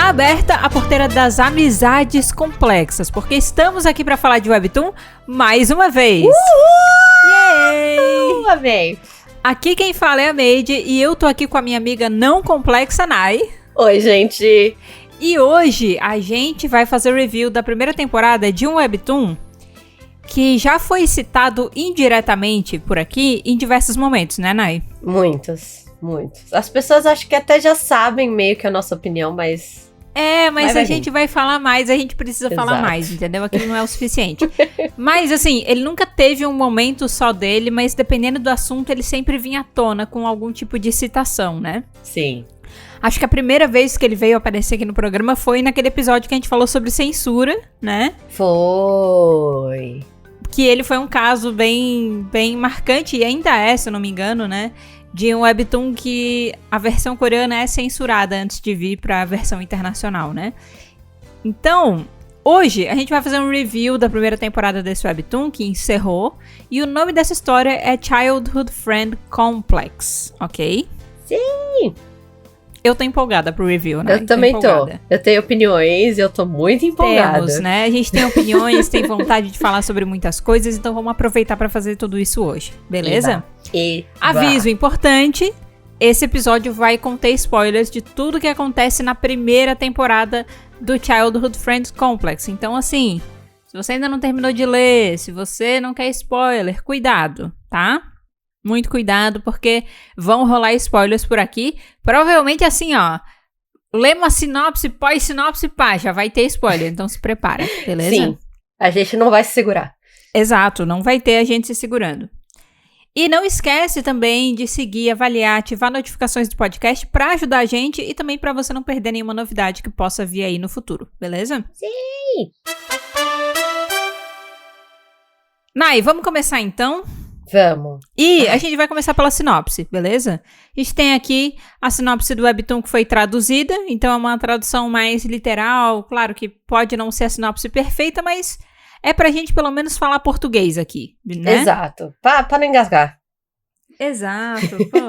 Está aberta a porteira das amizades complexas, porque estamos aqui para falar de Webtoon mais uma vez. Yay! Amei! Aqui quem fala é a Made e eu tô aqui com a minha amiga não complexa, Nai. Oi, gente! E hoje a gente vai fazer o review da primeira temporada de um Webtoon que já foi citado indiretamente por aqui em diversos momentos, né, Nai? Muitos. As pessoas acho que até já sabem meio que a nossa opinião, mas... Mas a gente vai falar mais, a gente precisa falar mais, entendeu? Aquilo não é o suficiente. Mas, assim, ele nunca teve um momento só dele, mas dependendo do assunto, ele sempre vinha à tona com algum tipo de citação, né? Sim. Acho que a primeira vez que ele veio aparecer aqui no programa foi naquele episódio que a gente falou sobre censura, né? Foi. Que ele foi um caso bem marcante, e ainda é, se eu não me engano, né? De um Webtoon que a versão coreana é censurada antes de vir para a versão internacional, né? Então, hoje a gente vai fazer um review da primeira temporada desse Webtoon, que encerrou, e o nome dessa história é Childhood Friend Complex, ok? Sim! Eu tô empolgada pro review, né? Eu também tô. Eu tenho opiniões e eu tô muito empolgada. Temos, né? A gente tem opiniões, tem vontade de falar sobre muitas coisas, então vamos aproveitar pra fazer tudo isso hoje, beleza? Aviso importante, esse episódio vai conter spoilers de tudo que acontece na primeira temporada do Childhood Friends Complex. Então, assim, se você ainda não terminou de ler, se você não quer spoiler, cuidado, tá? Muito cuidado, porque vão rolar spoilers por aqui. Provavelmente assim, ó, lê uma sinopse, pós-sinopse, pá, já vai ter spoiler, então se prepara, beleza? Sim, a gente não vai se segurar. Exato, não vai ter a gente se segurando. E não esquece também de seguir, avaliar, ativar notificações do podcast pra ajudar a gente e também pra você não perder nenhuma novidade que possa vir aí no futuro, beleza? Sim! Nai, vamos começar então? Vamos. E a gente vai começar pela sinopse, beleza? A gente tem aqui a sinopse do Webtoon que foi traduzida, então é uma tradução mais literal, claro que pode não ser a sinopse perfeita, mas é pra gente pelo menos falar português aqui, né? Exato, pra não engasgar. Exato, pô.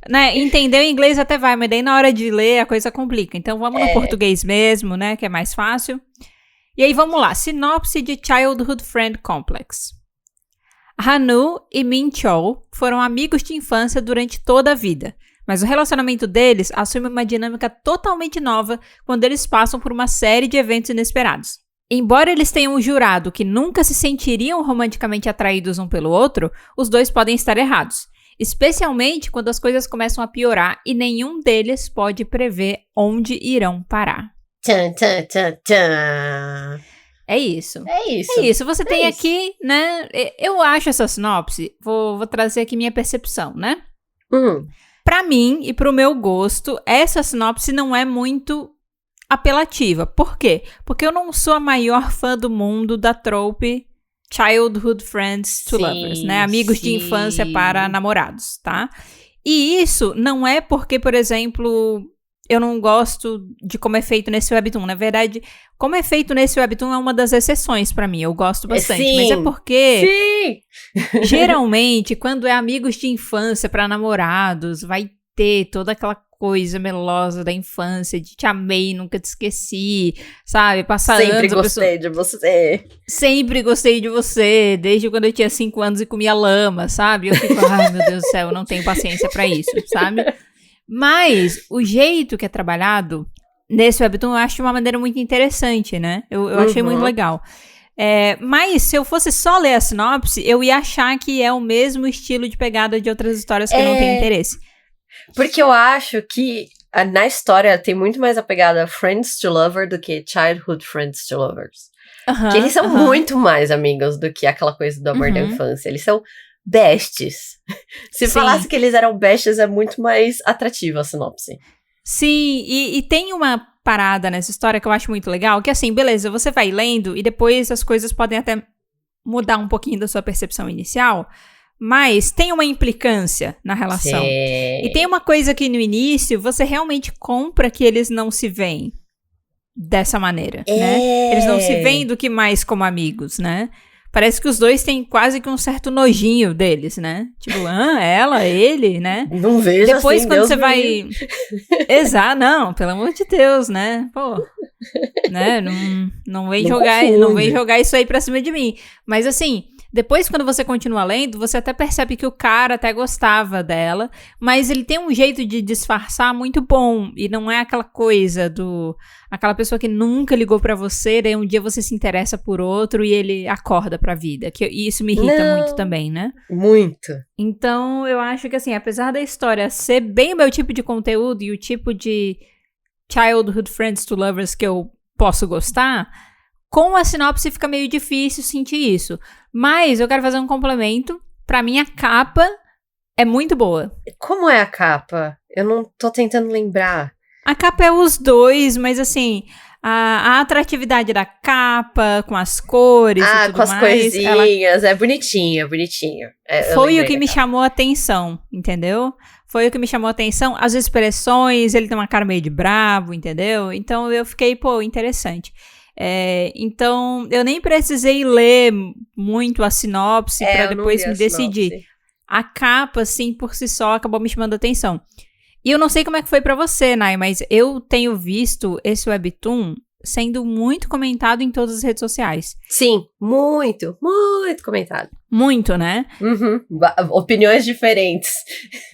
Né? Entender o inglês até vai, mas daí na hora de ler a coisa complica, então vamos no português mesmo, né, que é mais fácil. E aí vamos lá, sinopse de Childhood Friend Complex. Hanu e Min Chol foram amigos de infância durante toda a vida, mas o relacionamento deles assume uma dinâmica totalmente nova quando eles passam por uma série de eventos inesperados. Embora eles tenham jurado que nunca se sentiriam romanticamente atraídos um pelo outro, os dois podem estar errados, especialmente quando as coisas começam a piorar e nenhum deles pode prever onde irão parar. Tchan, tchan, tchan, tchan. É isso. É isso. Você tem aqui, né? Eu acho essa sinopse, vou trazer aqui minha percepção, né? Pra mim e pro meu gosto, essa sinopse não é muito apelativa. Por quê? Porque eu não sou a maior fã do mundo da trope Childhood Friends to Lovers, né? Amigos de infância para namorados, tá? E isso não é porque, por exemplo, eu não gosto de como é feito nesse Webtoon. Na verdade, como é feito nesse Webtoon é uma das exceções pra mim. Eu gosto bastante. Sim. Mas é porque, geralmente, quando é amigos de infância pra namorados, vai ter toda aquela coisa melosa da infância, de te amei, nunca te esqueci, sabe? Passar anos... Sempre gostei de você. Sempre gostei de você, desde quando eu tinha 5 anos e comia lama, sabe? Eu fico, ai meu Deus do céu, eu não tenho paciência pra isso, sabe? Mas o jeito que é trabalhado nesse Webtoon eu acho de uma maneira muito interessante, né? Eu achei muito legal. Mas se eu fosse só ler a sinopse, eu ia achar que é o mesmo estilo de pegada de outras histórias que eu não tenho interesse. Porque eu acho que na história tem muito mais a pegada Friends to Lover do que Childhood Friends to Lovers. Que eles são muito mais amigos do que aquela coisa do amor da infância. Eles são besties. Se falasse que eles eram besties, é muito mais atrativa a sinopse. Sim, e tem uma parada nessa história que eu acho muito legal, que assim, beleza, você vai lendo e depois as coisas podem até mudar um pouquinho da sua percepção inicial, mas tem uma implicância na relação. Sim. E tem uma coisa que no início você realmente compra que eles não se veem dessa maneira, né? Eles não se veem do que mais como amigos, né? Parece que os dois têm quase que um certo nojinho deles, né? Tipo, ela, ele, né? Não vejo depois, assim, quando Deus você me vai... livre. Exato, não, pelo amor de Deus, né? Pô, né? Não vem jogar isso aí pra cima de mim. Mas assim, depois quando você continua lendo, você até percebe que o cara até gostava dela, mas ele tem um jeito de disfarçar muito bom, e não é aquela coisa aquela pessoa que nunca ligou pra você, daí um dia você se interessa por outro e ele acorda pra vida, e isso me irrita muito também, né? Muito. Então, eu acho que assim, apesar da história ser bem o meu tipo de conteúdo e o tipo de childhood friends to lovers que eu posso gostar, com a sinopse fica meio difícil sentir isso. Mas eu quero fazer um complemento. Pra mim, a capa é muito boa. Como é a capa? Eu não tô tentando lembrar. A capa é os dois, mas assim, a atratividade da capa, com as cores e tudo mais. Com as coisinhas, é bonitinho. Foi o que me chamou a atenção, entendeu? Foi o que me chamou a atenção. As expressões, ele tem uma cara meio de bravo, entendeu? Então eu fiquei, interessante. Então, eu nem precisei ler muito a sinopse pra depois me decidir. A capa, assim, por si só, acabou me chamando a atenção. E eu não sei como é que foi pra você, Nai, mas eu tenho visto esse webtoon sendo muito comentado em todas as redes sociais. Sim, muito comentado. Muito, né? Uhum. Opiniões diferentes.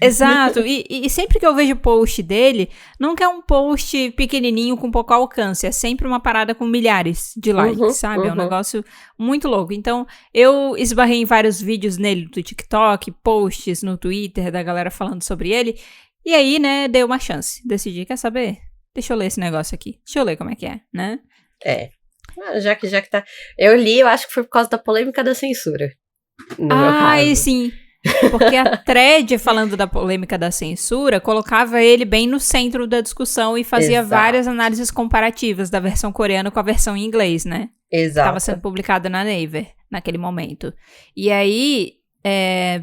Exato. E sempre que eu vejo post dele, nunca é um post pequenininho com pouco alcance. É sempre uma parada com milhares de likes, sabe? É um negócio muito louco. Então, eu esbarrei em vários vídeos nele do TikTok, posts no Twitter da galera falando sobre ele. E aí, né, dei uma chance. Decidi, quer saber? Deixa eu ler esse negócio aqui. Deixa eu ler como é que é, né? Já que tá... Eu li, eu acho que foi por causa da polêmica da censura. No meu caso. Sim. Porque a thread, falando da polêmica da censura, colocava ele bem no centro da discussão e fazia várias análises comparativas da versão coreana com a versão em inglês, né? Exato. Estava sendo publicada na Naver, naquele momento. E aí...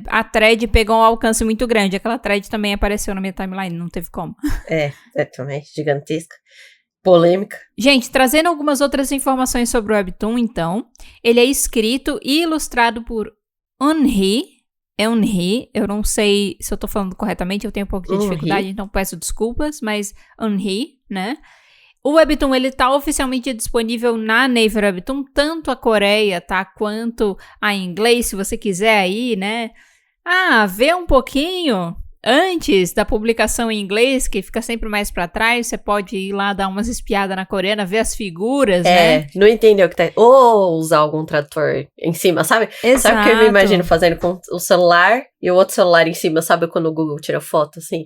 a thread pegou um alcance muito grande. Aquela thread também apareceu na minha timeline, não teve como. Também gigantesca. Polêmica. Gente, trazendo algumas outras informações sobre o webtoon, então. Ele é escrito e ilustrado por Eunhee. Eu não sei se eu tô falando corretamente, eu tenho um pouco de dificuldade, então peço desculpas, mas Eunhee, né? O webtoon, ele tá oficialmente disponível na Naver Webtoon, tanto a Coreia, tá, quanto a inglês, se você quiser aí, né, ver um pouquinho antes da publicação em inglês, que fica sempre mais pra trás, você pode ir lá dar umas espiadas na coreana, ver as figuras, né? Não entendeu o que tá... Ou usar algum tradutor em cima, sabe? Exato. Sabe o que eu me imagino fazendo com o celular e o outro celular em cima, sabe quando o Google tira foto, assim?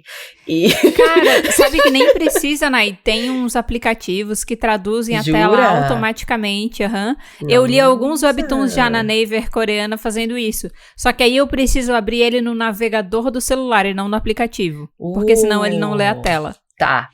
Cara, sabe que nem precisa, Nai? Tem uns aplicativos que traduzem a tela automaticamente, Eu li alguns webtoons já na Naver coreana fazendo isso. Só que aí eu preciso abrir ele no navegador do celular e não no aplicativo. Porque senão ele não lê a tela. Tá.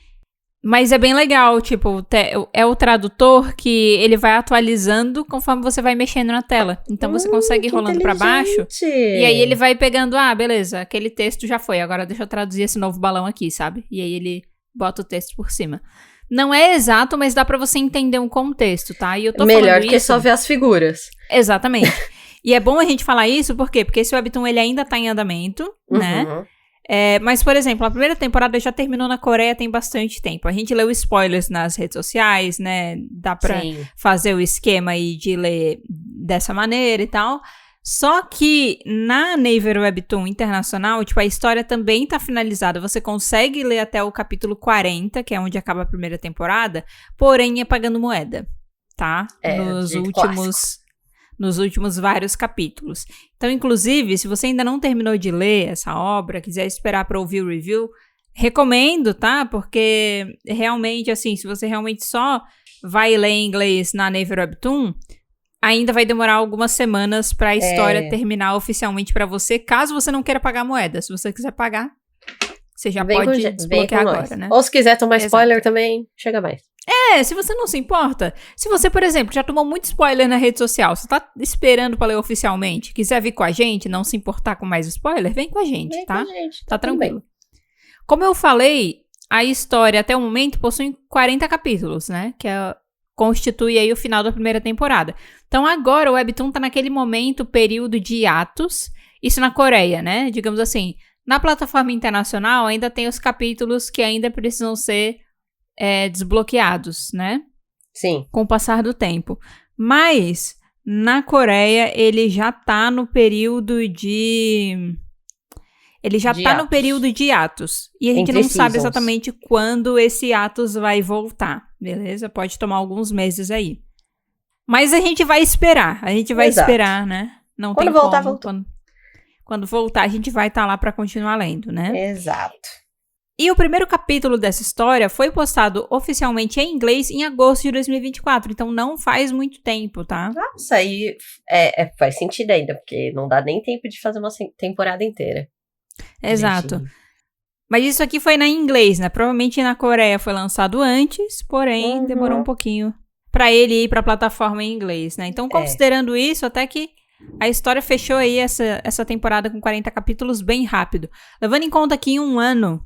Mas é bem legal, tipo, é o tradutor que ele vai atualizando conforme você vai mexendo na tela. Então você consegue ir rolando pra baixo, e aí ele vai pegando, beleza, aquele texto já foi, agora deixa eu traduzir esse novo balão aqui, sabe? E aí ele bota o texto por cima. Não é exato, mas dá pra você entender um contexto, tá? E eu tô melhor falando que isso... só ver as figuras. Exatamente. E é bom a gente falar isso, por quê? Porque esse webtoon, ele ainda tá em andamento, né? Mas, por exemplo, a primeira temporada já terminou na Coreia tem bastante tempo. A gente leu spoilers nas redes sociais, né? Dá pra fazer o esquema aí de ler dessa maneira e tal. Só que na Naver Webtoon Internacional, tipo, a história também tá finalizada. Você consegue ler até o capítulo 40, que é onde acaba a primeira temporada, porém é pagando moeda, tá? Nos últimos vários capítulos. Então, inclusive, se você ainda não terminou de ler essa obra, quiser esperar para ouvir o review, recomendo, tá? Porque realmente, assim, se você realmente só vai ler em inglês na Naver Webtoon, ainda vai demorar algumas semanas para a história terminar oficialmente para você, caso você não queira pagar moeda. Se você quiser pagar, você já pode desbloquear agora, né? Ou se quiser tomar spoiler também, chega mais. Se você não se importa. Se você, por exemplo, já tomou muito spoiler na rede social, você tá esperando pra ler oficialmente, quiser vir com a gente, não se importar com mais spoiler, vem com a gente, tá? Tá tranquilo. Como eu falei, a história até o momento possui 40 capítulos, né? Que é constitui aí o final da primeira temporada. Então agora o Webtoon tá naquele período de hiatos, isso na Coreia, né? Digamos assim, na plataforma internacional ainda tem os capítulos que ainda precisam ser desbloqueados, né? Sim. Com o passar do tempo. Mas na Coreia ele já tá no período de... no período de hiatos. E a gente não sabe exatamente quando esse hiatus vai voltar, beleza? Pode tomar alguns meses aí. Mas a gente vai esperar. A gente vai esperar, né? Não quando tem voltar, como. voltou. Quando voltar, a gente vai estar lá pra continuar lendo, né? Exato. E o primeiro capítulo dessa história foi postado oficialmente em inglês em agosto de 2024. Então não faz muito tempo, tá? Nossa, aí faz sentido ainda, porque não dá nem tempo de fazer uma temporada inteira. Exato. Gente. Mas isso aqui foi em inglês, né? Provavelmente na Coreia foi lançado antes, porém demorou um pouquinho pra ele ir pra plataforma em inglês, né? Então, considerando isso, até que a história fechou aí essa temporada com 40 capítulos bem rápido. Levando em conta que em um ano,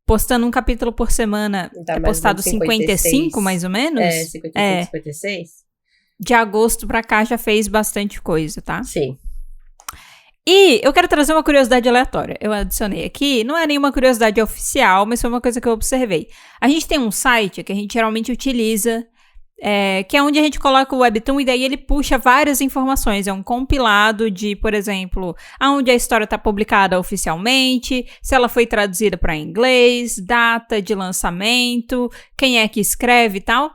postando um capítulo por semana, é postado 55, mais ou menos? 55, 56. De agosto pra cá já fez bastante coisa, tá? Sim. E eu quero trazer uma curiosidade aleatória. Eu adicionei aqui, não é nenhuma curiosidade oficial, mas foi uma coisa que eu observei. A gente tem um site que a gente geralmente utiliza, que é onde a gente coloca o Webtoon e daí ele puxa várias informações. É um compilado de, por exemplo, aonde a história está publicada oficialmente, se ela foi traduzida para inglês, data de lançamento, quem é que escreve e tal.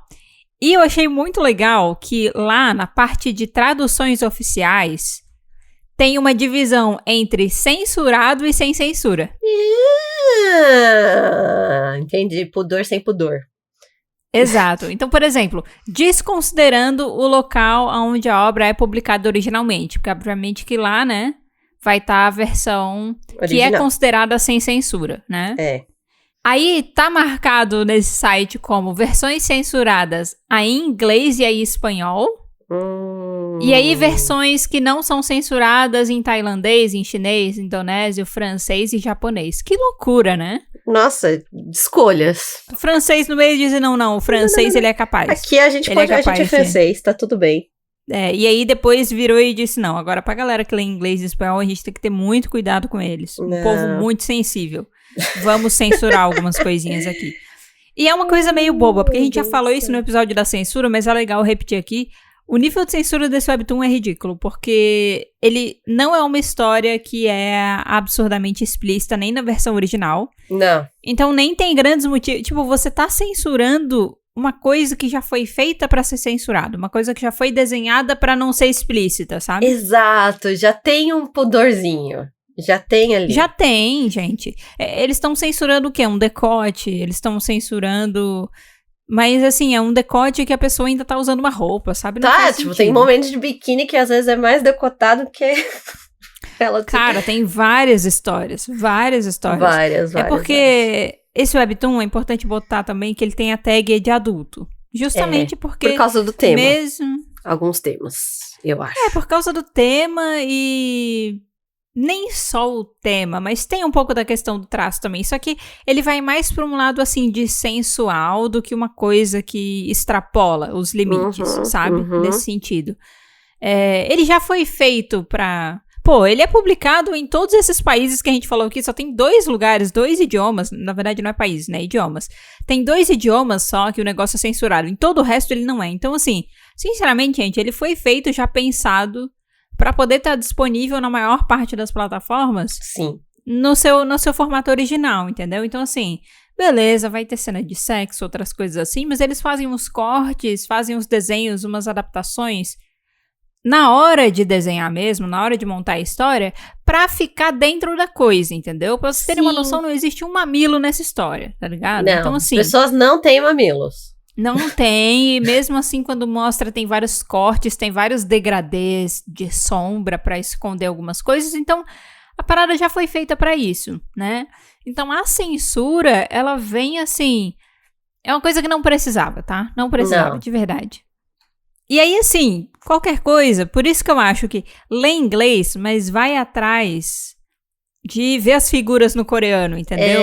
E eu achei muito legal que lá na parte de traduções oficiais tem uma divisão entre censurado e sem censura. Entendi. Pudor sem pudor. Exato. Então, por exemplo, desconsiderando o local onde a obra é publicada originalmente, porque obviamente que lá, né, vai estar a versão original, que é considerada sem censura, né? Aí tá marcado nesse site como versões censuradas em inglês e em espanhol. E aí versões que não são censuradas em tailandês, em chinês, indonésio, francês e japonês. Que loucura, né? Nossa, escolhas. O francês no meio diz não, o francês ele é capaz. Aqui a gente a gente é francês, tá tudo bem. E aí depois virou e disse, não, agora pra galera que lê inglês e espanhol, a gente tem que ter muito cuidado com eles. Um povo muito sensível. Vamos censurar algumas coisinhas aqui. E é uma coisa meio boba, porque a gente já falou isso no episódio da censura, mas é legal repetir aqui. O nível de censura desse Webtoon é ridículo, porque ele não é uma história que é absurdamente explícita, nem na versão original. Não. Então nem tem grandes motivos. Tipo, você tá censurando uma coisa que já foi feita pra ser censurada, uma coisa que já foi desenhada pra não ser explícita, sabe? Exato, já tem um pudorzinho. Já tem ali. Já tem, gente. Eles estão censurando o quê? Um decote, eles estão censurando... Mas, assim, é um decote que a pessoa ainda tá usando uma roupa, sabe? Não faz tipo, sentido. tem momentos de biquíni que às vezes é mais decotado que ela... Cara, tem várias histórias. Várias. É porque esse Webtoon é importante botar também que ele tem a tag de adulto. Justamente porque... Por causa do tema. Mesmo... Alguns temas, eu acho. Por causa do tema e... Nem só o tema, mas tem um pouco da questão do traço também. Só que ele vai mais para um lado, assim, de sensual do que uma coisa que extrapola os limites, sabe? Nesse sentido. Ele já foi feito pra... Pô, ele é publicado em todos esses países que a gente falou aqui. Só tem 2 lugares, 2 idiomas. Na verdade, não é país, né? Idiomas. Tem 2 idiomas só que o negócio é censurado. Em todo o resto, ele não é. Então, assim, sinceramente, gente, ele foi feito já pensado... Pra poder estar disponível na maior parte das plataformas. Sim. No seu formato original, entendeu? Então, assim, beleza, vai ter cena de sexo, outras coisas assim, mas eles fazem uns cortes, fazem uns desenhos, umas adaptações na hora de desenhar mesmo, na hora de montar a história, pra ficar dentro da coisa, entendeu? Pra vocês terem uma noção, não existe um mamilo nessa história, tá ligado? Não, então, assim, pessoas não têm mamilos. Não tem, e mesmo assim quando mostra tem vários cortes, tem vários degradês de sombra pra esconder algumas coisas, então a parada já foi feita pra isso, né? Então a censura, ela vem assim, é uma coisa que não precisava, tá? Não precisava, de verdade. E aí assim, qualquer coisa, por isso que eu acho que lê inglês, mas vai atrás de ver as figuras no coreano, entendeu?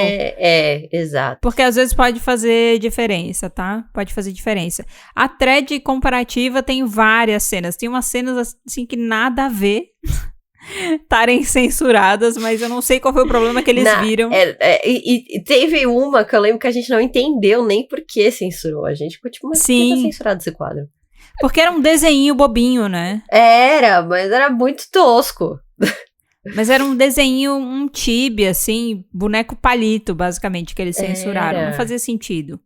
Exato. Porque às vezes pode fazer diferença, tá? Pode fazer diferença. A thread comparativa tem várias cenas. Tem umas cenas, assim, que nada a ver estarem censuradas, mas eu não sei qual foi o problema que eles viram. E teve uma que eu lembro que a gente não entendeu nem por que censurou. A gente ficou tipo, mas por que tá censurado esse quadro? Porque era um desenho bobinho, né? Mas era muito tosco. Mas era um desenho, um tibi, assim, boneco palito, basicamente, que eles censuraram. Não fazia sentido.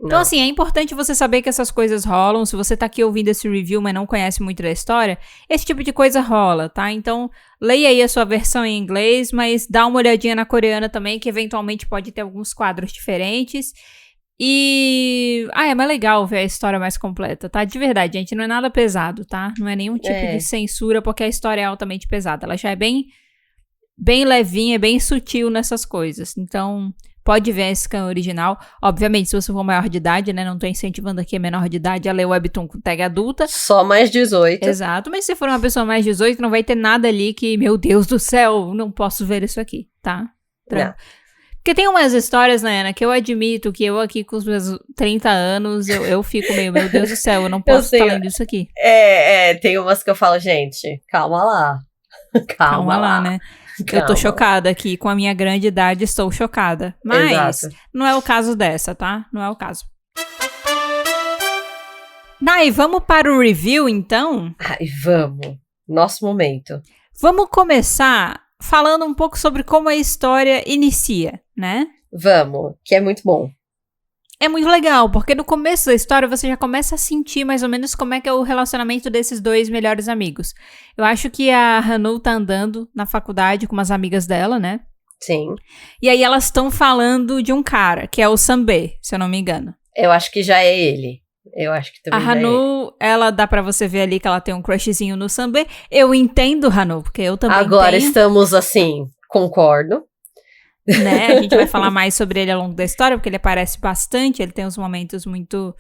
Então, assim, é importante você saber que essas coisas rolam. Se você tá aqui ouvindo esse review, mas não conhece muito da história, esse tipo de coisa rola, tá? Então, leia aí a sua versão em inglês, mas dá uma olhadinha na coreana também, que eventualmente pode ter alguns quadros diferentes. E... é mais legal ver a história mais completa, tá? De verdade, gente, não é nada pesado, tá? Não é nenhum tipo de censura, porque a história é altamente pesada. Ela já é bem levinha, bem sutil nessas coisas. Então, pode ver a scan original. Obviamente, se você for maior de idade, né? Não tô incentivando aqui a menor de idade a ler o webtoon com tag adulta. Só mais 18. Exato, mas se for uma pessoa mais 18, não vai ter nada ali que, meu Deus do céu, não posso ver isso aqui, tá? Não. Porque tem umas histórias, né, Ana, que eu admito que eu aqui com os meus 30 anos, eu fico meio, meu Deus do céu, eu não posso estar lendo isso aqui. Tem umas que eu falo, gente, calma lá. Calma lá, né? Calma. Eu tô chocada aqui, com a minha grande idade, estou chocada. Mas não é o caso dessa, tá? Não é o caso. Nai, vamos para o review, então? Vamos. Nosso momento. Vamos começar falando um pouco sobre como a história inicia, né? Vamos, que é muito bom. É muito legal, porque no começo da história você já começa a sentir mais ou menos como é que é o relacionamento desses dois melhores amigos. Eu acho que a Hanu tá andando na faculdade com umas amigas dela, né? Sim. E aí elas estão falando de um cara, que é o Sanbe, se eu não me engano. Eu acho que já é ele. Eu acho que também a Hanu, ela dá pra você ver ali que ela tem um crushzinho no Sanbe. Eu entendo, Hanu, porque eu também Agora tenho. Estamos assim, concordo. Né? A gente vai falar mais sobre ele ao longo da história, porque ele aparece bastante, ele tem uns momentos muito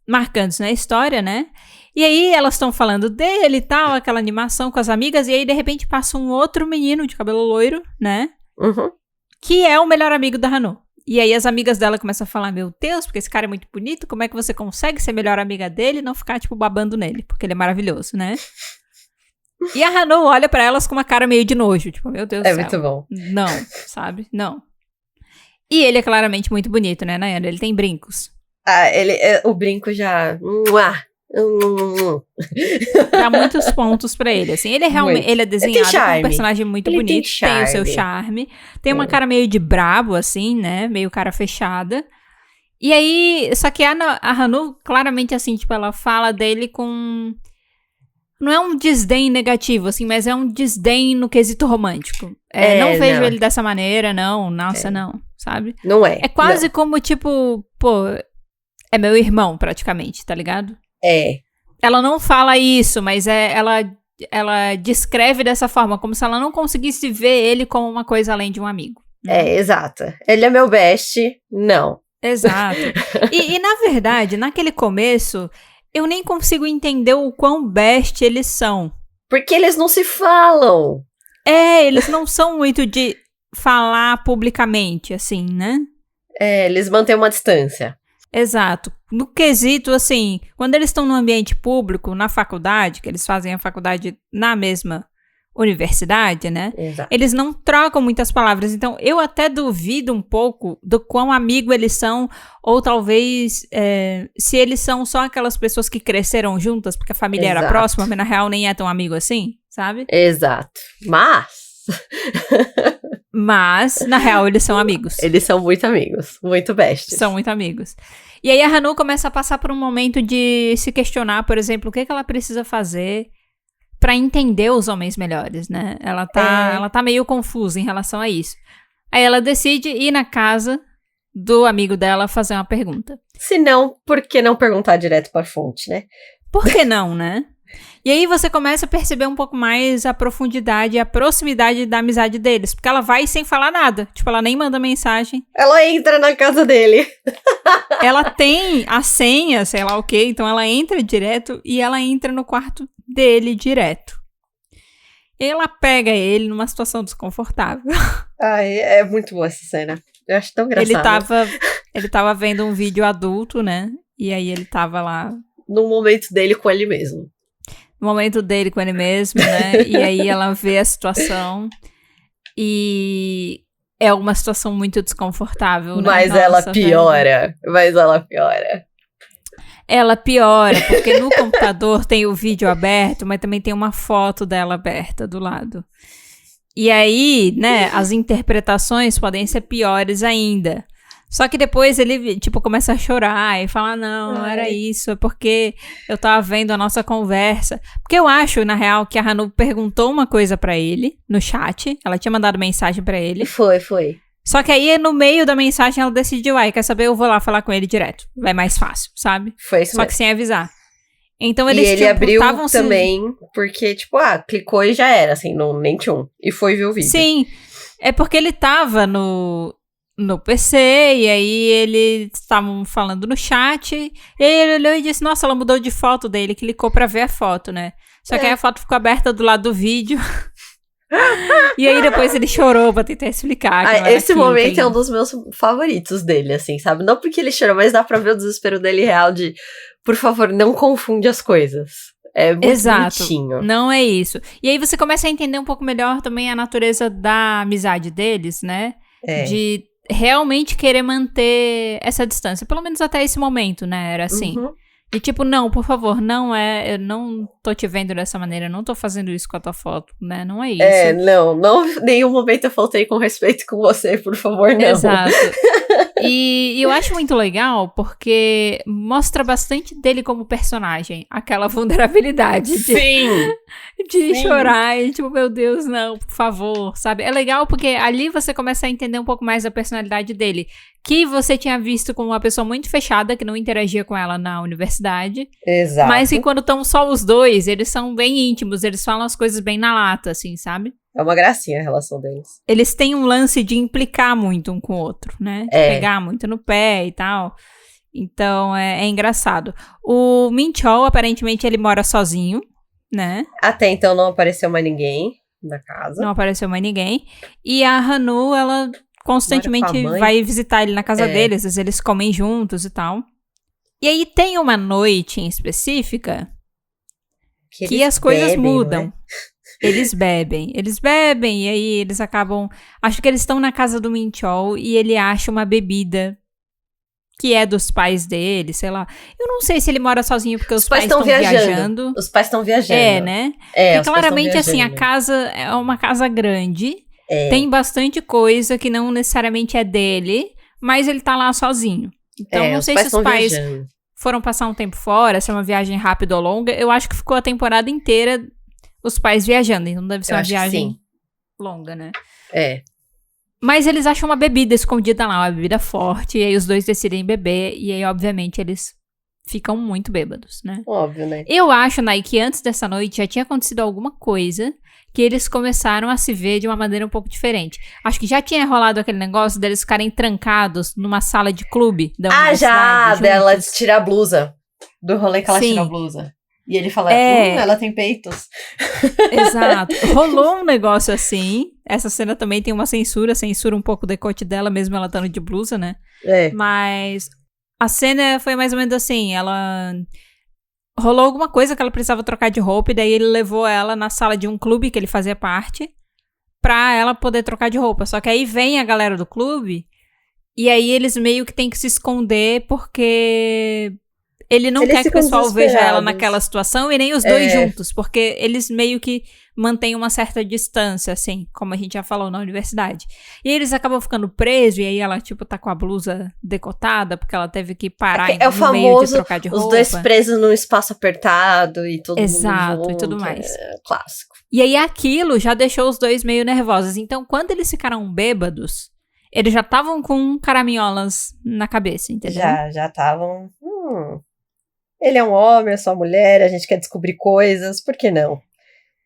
marcantes na história, né? E aí elas estão falando dele e tal, aquela animação com as amigas, e aí de repente passa um outro menino de cabelo loiro, né? Uhum. Que é o melhor amigo da Hanu. E aí as amigas dela começam a falar, meu Deus, porque esse cara é muito bonito, como é que você consegue ser melhor amiga dele e não ficar, tipo, babando nele? Porque ele é maravilhoso, né? E a Hanu olha pra elas com uma cara meio de nojo, tipo, meu Deus do céu. É muito bom. Não, sabe? Não. E ele é claramente muito bonito, né, Nayana? Ele tem brincos. O brinco já... Dá muitos pontos pra ele, assim. Ele é realmente, ele é desenhado como um personagem muito bonito, tem o seu charme. Tem uma cara meio de brabo, assim, né? Meio cara fechada. E aí, só que a Hanu, claramente, assim, tipo, ela fala dele com... Não é um desdém negativo, assim, mas é um desdém no quesito romântico. Não vejo ele dessa maneira, não. Nossa, não, sabe? Não é. É quase como, tipo, pô, é meu irmão, praticamente, tá ligado? Ela não fala isso, mas ela descreve dessa forma, como se ela não conseguisse ver ele como uma coisa além de um amigo. Exato. Ele é meu best, não. Exato. E na verdade, naquele começo, eu nem consigo entender o quão best eles são. Porque eles não se falam. Eles não são muito de falar publicamente, assim, né? Eles mantêm uma distância. Exato. No quesito, assim, quando eles estão no ambiente público, na faculdade, que eles fazem a faculdade na mesma universidade, né? Exato. Eles não trocam muitas palavras. Então, eu até duvido um pouco do quão amigo eles são, ou talvez se eles são só aquelas pessoas que cresceram juntas, porque a família era próxima, mas na real nem é tão amigo assim, sabe? Exato. Mas, na real, eles são amigos. Eles são muito amigos, muito bestes. São muito amigos. E aí a Hanu começa a passar por um momento de se questionar, por exemplo, o que ela precisa fazer pra entender os homens melhores, né? Ela tá meio confusa em relação a isso. Aí ela decide ir na casa do amigo dela fazer uma pergunta. Se não, por que não perguntar direto pra fonte, né? Por que não, né? E aí você começa a perceber um pouco mais a profundidade e a proximidade da amizade deles. Porque ela vai sem falar nada. Tipo, ela nem manda mensagem. Ela entra na casa dele. Ela tem a senha, sei lá o quê. Então ela entra direto e ela entra no quarto dele direto. ela pega ele numa situação desconfortável. Ai, é muito boa essa cena. Eu acho tão engraçado. Ele tava vendo um vídeo adulto, né? E aí ele tava lá... No momento dele com ele mesmo. No momento dele com ele mesmo, né? E aí ela vê a situação e é uma situação muito desconfortável, né? Mas ela piora. Mas ela piora. Ela piora, porque no computador tem o vídeo aberto, mas também tem uma foto dela aberta do lado. E aí, né, as interpretações podem ser piores ainda. Só que depois ele, tipo, começa a chorar e fala, não era isso, é porque eu tava vendo a nossa conversa. Porque eu acho, na real, que a Hanu perguntou uma coisa pra ele no chat, ela tinha mandado mensagem pra ele. Foi. Só que aí, no meio da mensagem, ela decidiu, quer saber, eu vou lá falar com ele direto. Vai mais fácil, sabe? Foi isso Só mesmo. que sem avisar. Então eles ele abriu também, porque, tipo, clicou e já era, assim, nem tinha um. E foi ver o vídeo. Sim, é porque ele tava no PC, e aí eles estavam falando no chat, e aí ele olhou e disse, nossa, ela mudou de foto dele, clicou pra ver a foto, né? Só que aí a foto ficou aberta do lado do vídeo. E aí depois ele chorou pra tentar explicar. Esse momento é um dos meus favoritos dele, assim, sabe? Não porque ele chorou, mas dá pra ver o desespero dele real de, por favor, não confunde as coisas. É muito bonitinho. Não é isso. E aí você começa a entender um pouco melhor também a natureza da amizade deles, né? De realmente querer manter essa distância. Pelo menos até esse momento, né? Era assim. E tipo, não, por favor, eu não tô te vendo dessa maneira, eu não tô fazendo isso com a tua foto, né? Não é isso. Não, nenhum momento eu faltei com respeito com você, por favor, não. Exato. E eu acho muito legal porque mostra bastante dele como personagem, aquela vulnerabilidade de chorar e tipo, meu Deus, não, por favor, sabe? É legal porque ali você começa a entender um pouco mais da personalidade dele, que você tinha visto como uma pessoa muito fechada, que não interagia com ela na universidade. Exato. Mas que quando estão só os dois, eles são bem íntimos, eles falam as coisas bem na lata, assim, sabe? É uma gracinha a relação deles. Eles têm um lance de implicar muito um com o outro, né? De pegar muito no pé e tal. Então, é engraçado. O Min-chol, aparentemente, ele mora sozinho, né? Até então não apareceu mais ninguém na casa. Não apareceu mais ninguém. E a Hanu, ela constantemente vai visitar ele na casa dele, às vezes eles comem juntos e tal. E aí tem uma noite em específica que as coisas mudam. Né? Eles bebem, e aí eles acabam... Acho que eles estão na casa do Min-chol e ele acha uma bebida que é dos pais dele, sei lá. Eu não sei se ele mora sozinho porque os pais estão viajando. Os pais estão viajando. Né? Porque claramente, assim, a casa é uma casa grande, tem bastante coisa que não necessariamente é dele, mas ele tá lá sozinho. Então, não sei se os pais foram passar um tempo fora, se é uma viagem rápida ou longa. Eu acho que ficou a temporada inteira os pais viajando, então deve ser uma viagem longa, né? Mas eles acham uma bebida escondida lá, uma bebida forte, e aí os dois decidem beber, e aí, obviamente, eles ficam muito bêbados, né? Óbvio, né? Eu acho, Nai, que antes dessa noite já tinha acontecido alguma coisa que eles começaram a se ver de uma maneira um pouco diferente. Acho que já tinha rolado aquele negócio deles ficarem trancados numa sala de clube da universidade. Dela tirar a blusa. Do rolê que ela tirou a blusa. E ele fala, ela tem peitos. Exato. Rolou um negócio assim. Essa cena também tem uma censura um pouco o decote dela, mesmo ela estando de blusa, né? Mas a cena foi mais ou menos assim, rolou alguma coisa que ela precisava trocar de roupa, e daí ele levou ela na sala de um clube que ele fazia parte, pra ela poder trocar de roupa. Só que aí vem a galera do clube, e aí eles meio que tem que se esconder, porque... Ele não quer que o pessoal veja ela naquela situação e nem os dois juntos, porque eles meio que mantêm uma certa distância, assim, como a gente já falou na universidade. E eles acabam ficando presos, e aí ela, tipo, tá com a blusa decotada, porque ela teve que parar no meio de trocar de roupa. Os dois presos num espaço apertado e todo mundo junto, e tudo mais. Clássico. E aí aquilo já deixou os dois meio nervosos. Então, quando eles ficaram bêbados, eles já estavam com caraminholas na cabeça, entendeu? Já estavam... Ele é um homem, eu sou uma mulher, a gente quer descobrir coisas, por que não?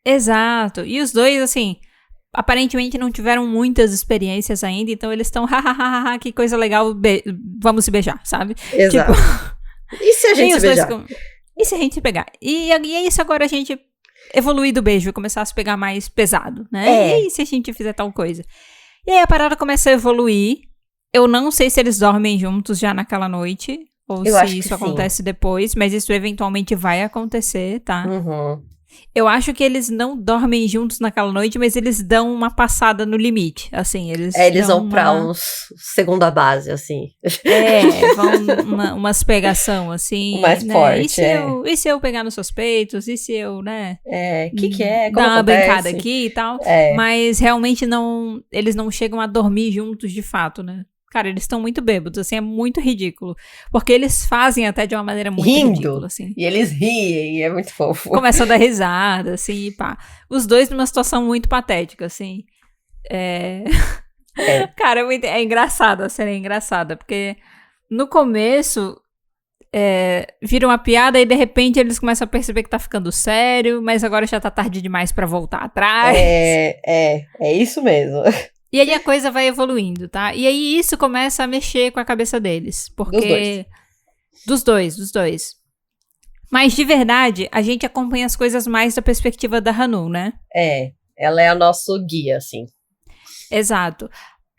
Exato. E os dois, assim, aparentemente não tiveram muitas experiências ainda, então eles estão, hahaha, que coisa legal, vamos se beijar, sabe? Exato. Tipo, e se a gente se beijar? E se a gente pegar? E é isso, agora a gente evoluir do beijo, vai começar a se pegar mais pesado, né? E se a gente fizer tal coisa? E aí a parada começa a evoluir. Eu não sei se eles dormem juntos já naquela noite, ou se isso acontece depois, mas isso eventualmente vai acontecer, tá? Eu acho que eles não dormem juntos naquela noite, mas eles dão uma passada no limite, assim, eles vão pra uns segunda base, assim. Vão umas pegação, assim. Mais né? forte, e se eu pegar nos seus peitos? E se eu, né? Que é? Como dar uma acontece? brincada aqui e tal. Mas realmente eles não chegam a dormir juntos de fato, né? Cara, eles estão muito bêbados, assim, é muito ridículo. Porque eles fazem até de uma maneira muito ridícula, assim. E eeles riem, e é muito fofo. Começa a dar risada, assim, e pá. Os dois numa situação muito patética, assim. Cara, é engraçado, a cena é engraçada, porque no começo vira uma piada e de repente eles começam a perceber que tá ficando sério, mas agora já tá tarde demais pra voltar atrás. É isso mesmo. E aí a coisa vai evoluindo, tá? E aí isso começa a mexer com a cabeça deles. Porque... Dos dois. Mas de verdade, a gente acompanha as coisas mais da perspectiva da Hanu, né? Ela é o nosso guia, assim. Exato.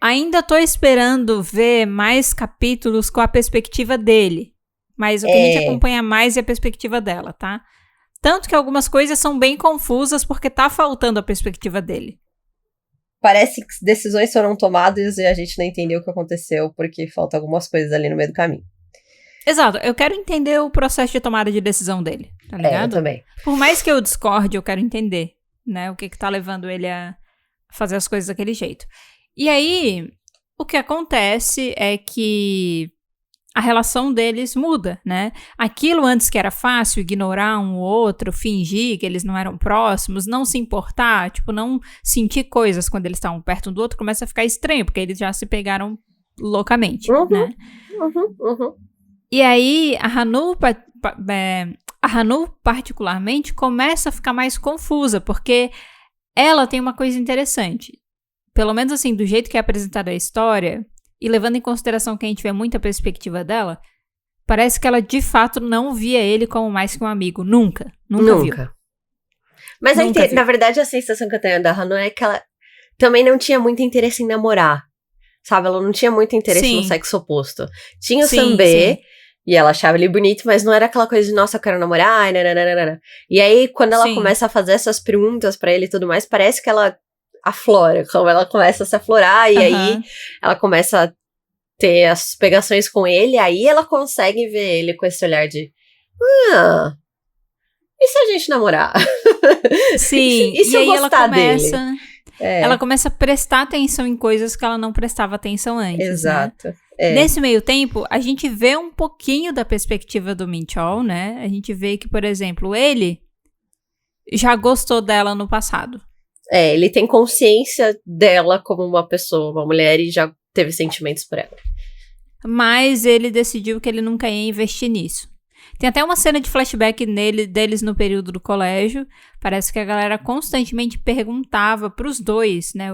Ainda tô esperando ver mais capítulos com a perspectiva dele. Mas o que a gente acompanha mais é a perspectiva dela, tá? Tanto que algumas coisas são bem confusas porque tá faltando a perspectiva dele. Parece que decisões foram tomadas e a gente não entendeu o que aconteceu porque faltam algumas coisas ali no meio do caminho. Exato, eu quero entender o processo de tomada de decisão dele, tá ligado? Eu também. Por mais que eu discorde, eu quero entender, né, o que tá levando ele a fazer as coisas daquele jeito. E aí, o que acontece é que a relação deles muda, né? Aquilo antes que era fácil, ignorar um ou outro, fingir que eles não eram próximos, não se importar, tipo, não sentir coisas quando eles estavam perto um do outro, começa a ficar estranho, porque eles já se pegaram loucamente, né? E aí, a Hanu particularmente começa a ficar mais confusa, porque ela tem uma coisa interessante. Pelo menos assim, do jeito que é apresentada a história, e levando em consideração que a gente vê muita perspectiva dela, parece que ela de fato não via ele como mais que um amigo. Nunca viu. Mas na verdade a sensação que eu tenho da Hanu é que ela também não tinha muito interesse em namorar. Sabe? Ela não tinha muito interesse no sexo oposto. Tinha o Sanbê, e ela achava ele bonito, mas não era aquela coisa de, nossa, eu quero namorar, nananana. E aí, quando ela começa a fazer essas perguntas pra ele e tudo mais, parece que ela aflora, como ela começa a se aflorar, e aí ela começa a ter as pegações com ele, aí ela consegue ver ele com esse olhar de, e se a gente namorar? Sim, e se eu gostar dele? Ela começa a prestar atenção em coisas que ela não prestava atenção antes. Exato. Né? Nesse meio tempo, a gente vê um pouquinho da perspectiva do Min-chol, né? A gente vê que, por exemplo, ele já gostou dela no passado. Ele tem consciência dela como uma pessoa, uma mulher, e já teve sentimentos por ela. Mas ele decidiu que ele nunca ia investir nisso. Tem até uma cena de flashback deles no período do colégio. Parece que a galera constantemente perguntava pros dois, né?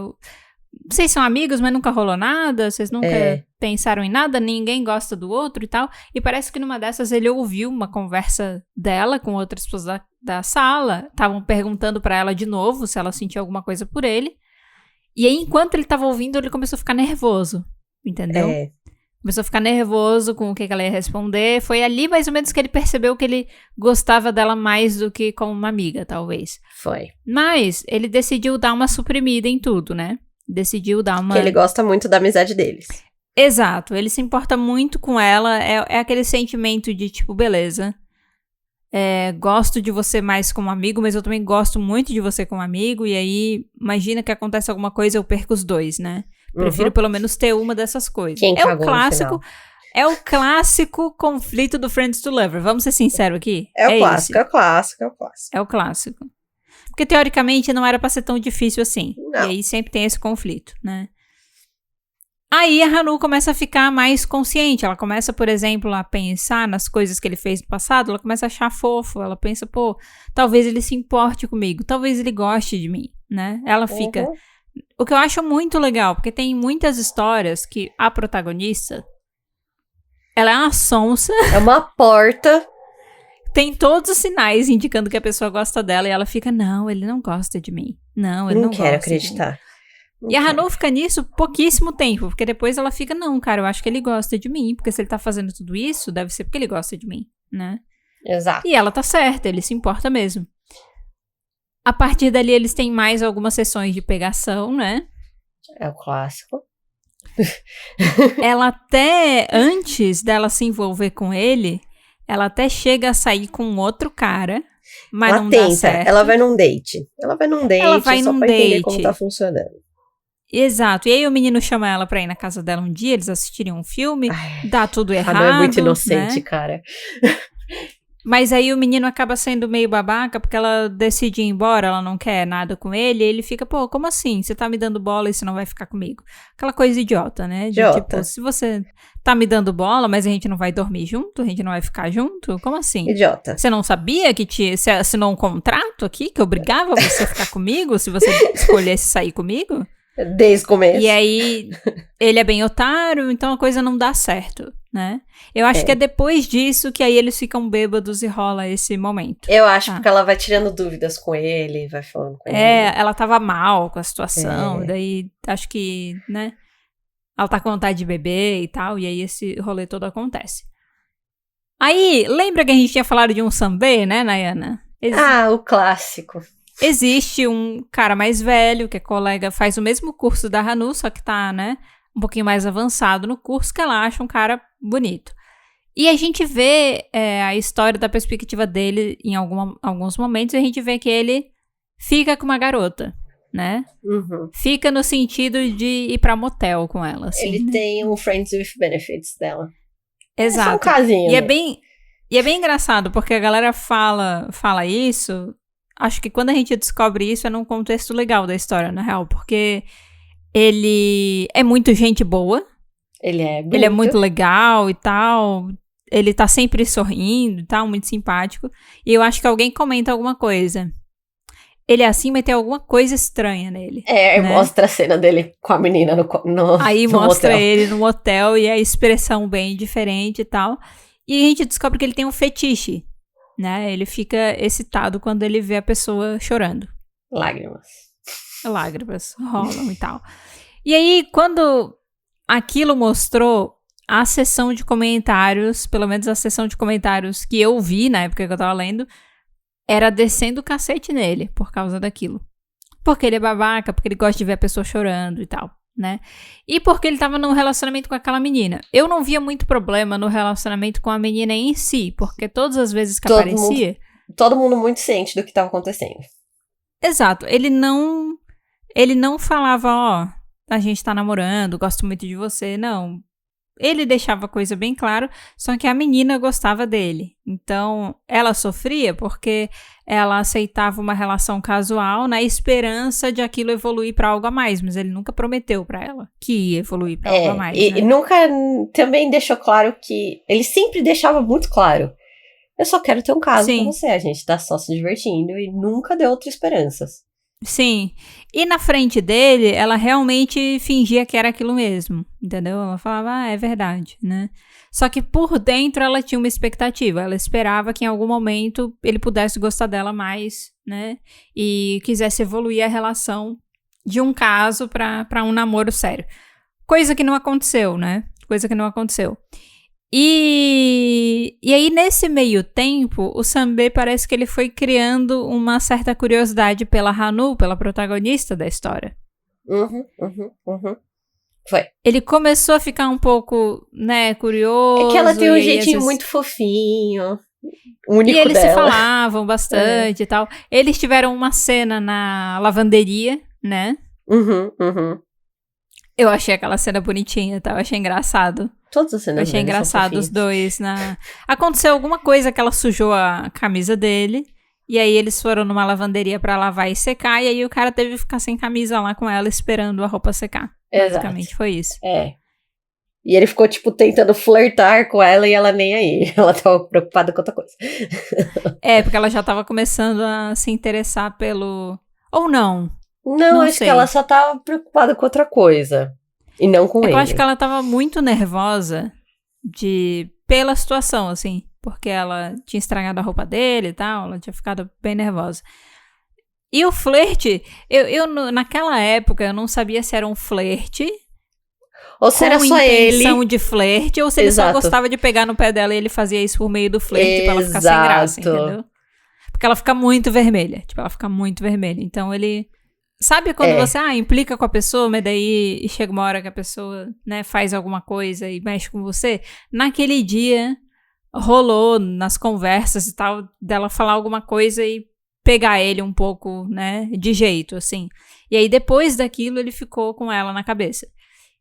Vocês são amigos, mas nunca rolou nada? Vocês nunca pensaram em nada? Ninguém gosta do outro e tal? E parece que numa dessas ele ouviu uma conversa dela com outras pessoas da sala. Estavam perguntando pra ela de novo se ela sentia alguma coisa por ele. E aí, enquanto ele tava ouvindo, ele começou a ficar nervoso. Entendeu? Começou a ficar nervoso com o que ela ia responder. Foi ali, mais ou menos, que ele percebeu que ele gostava dela mais do que como uma amiga, talvez. Foi. Mas ele decidiu dar uma suprimida em tudo, né? Decidiu dar uma... Que ele gosta muito da amizade deles. Exato. Ele se importa muito com ela. É aquele sentimento de, tipo, beleza. Gosto de você mais como amigo, mas eu também gosto muito de você como amigo. E aí, imagina que acontece alguma coisa, eu perco os dois, né? Prefiro pelo menos ter uma dessas coisas. Quem cagou no final? É o clássico conflito do Friends to Lover. Vamos ser sinceros aqui? É o clássico. É o clássico. Porque, teoricamente, não era pra ser tão difícil assim. Não. E aí sempre tem esse conflito, né? Aí a Hanu começa a ficar mais consciente. Ela começa, por exemplo, a pensar nas coisas que ele fez no passado. Ela começa a achar fofo. Ela pensa, pô, talvez ele se importe comigo. Talvez ele goste de mim, né? Ela fica... O que eu acho muito legal, porque tem muitas histórias que a protagonista, ela é uma sonsa. É uma porta tem todos os sinais indicando que a pessoa gosta dela e ela fica, não, ele não gosta de mim. Não, ele não gosta. Não quero acreditar. E a Hanu fica nisso pouquíssimo tempo, porque depois ela fica, não, cara, eu acho que ele gosta de mim, porque se ele tá fazendo tudo isso, deve ser porque ele gosta de mim, né? Exato. E ela tá certa, ele se importa mesmo. A partir dali, eles têm mais algumas sessões de pegação, né? É o clássico. Ela até, antes dela se envolver com ele, ela até chega a sair com outro cara, mas ela não tenta, dá certo. ela vai num date só pra entender como tá funcionando. Exato. E aí o menino chama ela pra ir na casa dela um dia, eles assistirem um filme, dá tudo errado. Não é muito inocente, né? cara. Mas aí o menino acaba sendo meio babaca, porque ela decide ir embora, ela não quer nada com ele, e ele fica, pô, como assim? Você tá me dando bola e você não vai ficar comigo? Aquela coisa idiota, né? Tipo, se você tá me dando bola, mas a gente não vai dormir junto, a gente não vai ficar junto? Como assim? Idiota. Você não sabia que você assinou um contrato aqui que obrigava você a ficar comigo se você escolhesse sair comigo? Desde o começo. E aí, ele é bem otário, então a coisa não dá certo, né? Eu acho que é depois disso que aí eles ficam bêbados e rola esse momento. Eu acho porque ela vai tirando dúvidas com ele, vai falando com ele. Ela tava mal com a situação, daí acho que, né? Ela tá com vontade de beber e tal, e aí esse rolê todo acontece. Aí, lembra que a gente tinha falado de um sambê, né, Nayana? O clássico. Existe um cara mais velho, que é colega, faz o mesmo curso da Hanu, só que tá, né, um pouquinho mais avançado no curso, que ela acha um cara bonito. E a gente vê a história da perspectiva dele em alguns momentos, e a gente vê que ele fica com uma garota, né? Uhum. Fica no sentido de ir pra motel com ela, assim. Ele tem um Friends with Benefits dela. Exato. É só um casinho. E é bem engraçado, porque a galera fala isso. Acho que quando a gente descobre isso é num contexto legal da história, na real. Porque ele é muito gente boa. Ele é bonito. Ele é muito legal e tal. Ele tá sempre sorrindo e tal, muito simpático. E eu acho que alguém comenta alguma coisa. Ele é assim, mas tem alguma coisa estranha nele. Né? Mostra a cena dele com a menina no Aí no mostra motel. ele no motel e a expressão bem diferente e tal. E a gente descobre que ele tem um fetiche, né? Ele fica excitado quando ele vê a pessoa chorando. Lágrimas rolam e tal. E aí, quando aquilo mostrou a sessão de comentários, pelo menos a sessão de comentários que eu vi na época que eu tava lendo, era descendo o cacete nele por causa daquilo. Porque ele é babaca, porque ele gosta de ver a pessoa chorando e tal, né? E porque ele tava num relacionamento com aquela menina. Eu não via muito problema no relacionamento com a menina em si, porque todas as vezes que aparecia... Todo mundo muito ciente do que tava acontecendo. Exato. Ele não falava, a gente tá namorando, gosto muito de você, não. Ele deixava a coisa bem claro, só que a menina gostava dele. Então, ela sofria porque ela aceitava uma relação casual na esperança de aquilo evoluir pra algo a mais, mas ele nunca prometeu pra ela que ia evoluir pra algo a mais. E né? nunca também deixou claro que... Ele sempre deixava muito claro. Eu só quero ter um caso com você, a gente tá só se divertindo e nunca deu outras esperanças. Sim, e na frente dele, ela realmente fingia que era aquilo mesmo, entendeu? Ela falava, é verdade, né? Só que por dentro ela tinha uma expectativa, ela esperava que em algum momento ele pudesse gostar dela mais, né? E quisesse evoluir a relação de um caso pra um namoro sério. Coisa que não aconteceu, né? E aí, nesse meio tempo, o Sanbê parece que ele foi criando uma certa curiosidade pela Hanu, pela protagonista da história. Foi. Ele começou a ficar um pouco, né, curioso. É que ela tem um jeitinho muito fofinho, único dela. E eles se falavam bastante e tal. Eles tiveram uma cena na lavanderia, né? Eu achei aquela cena bonitinha, tá? Eu achei engraçado. Todas as cenas eu achei engraçado os dois. Aconteceu alguma coisa que ela sujou a camisa dele. E aí eles foram numa lavanderia pra lavar e secar. E aí o cara teve que ficar sem camisa lá com ela, esperando a roupa secar. Basicamente foi isso. E ele ficou, tipo, tentando flertar com ela e ela nem aí. Ela tava preocupada com outra coisa. Porque ela já tava começando a se interessar pelo... Ou não? Não, acho que ela só tava preocupada com outra coisa. E não com ele. Eu acho que ela tava muito nervosa pela situação, assim. porque ela tinha estragado a roupa dele e tal, ela tinha ficado bem nervosa. E o flerte, naquela época, eu não sabia se era um flerte ou se era só ele. intenção de flerte, ou se ele só gostava de pegar no pé dela e ele fazia isso por meio do flerte pra ela ficar sem graça, entendeu? Porque ela fica muito vermelha. Tipo, ela fica muito vermelha. Então ele... Sabe quando você implica com a pessoa, mas daí chega uma hora que a pessoa, né, faz alguma coisa e mexe com você? Naquele dia, rolou nas conversas e tal, dela falar alguma coisa e pegar ele um pouco, né, de jeito, assim. E aí depois daquilo ele ficou com ela na cabeça.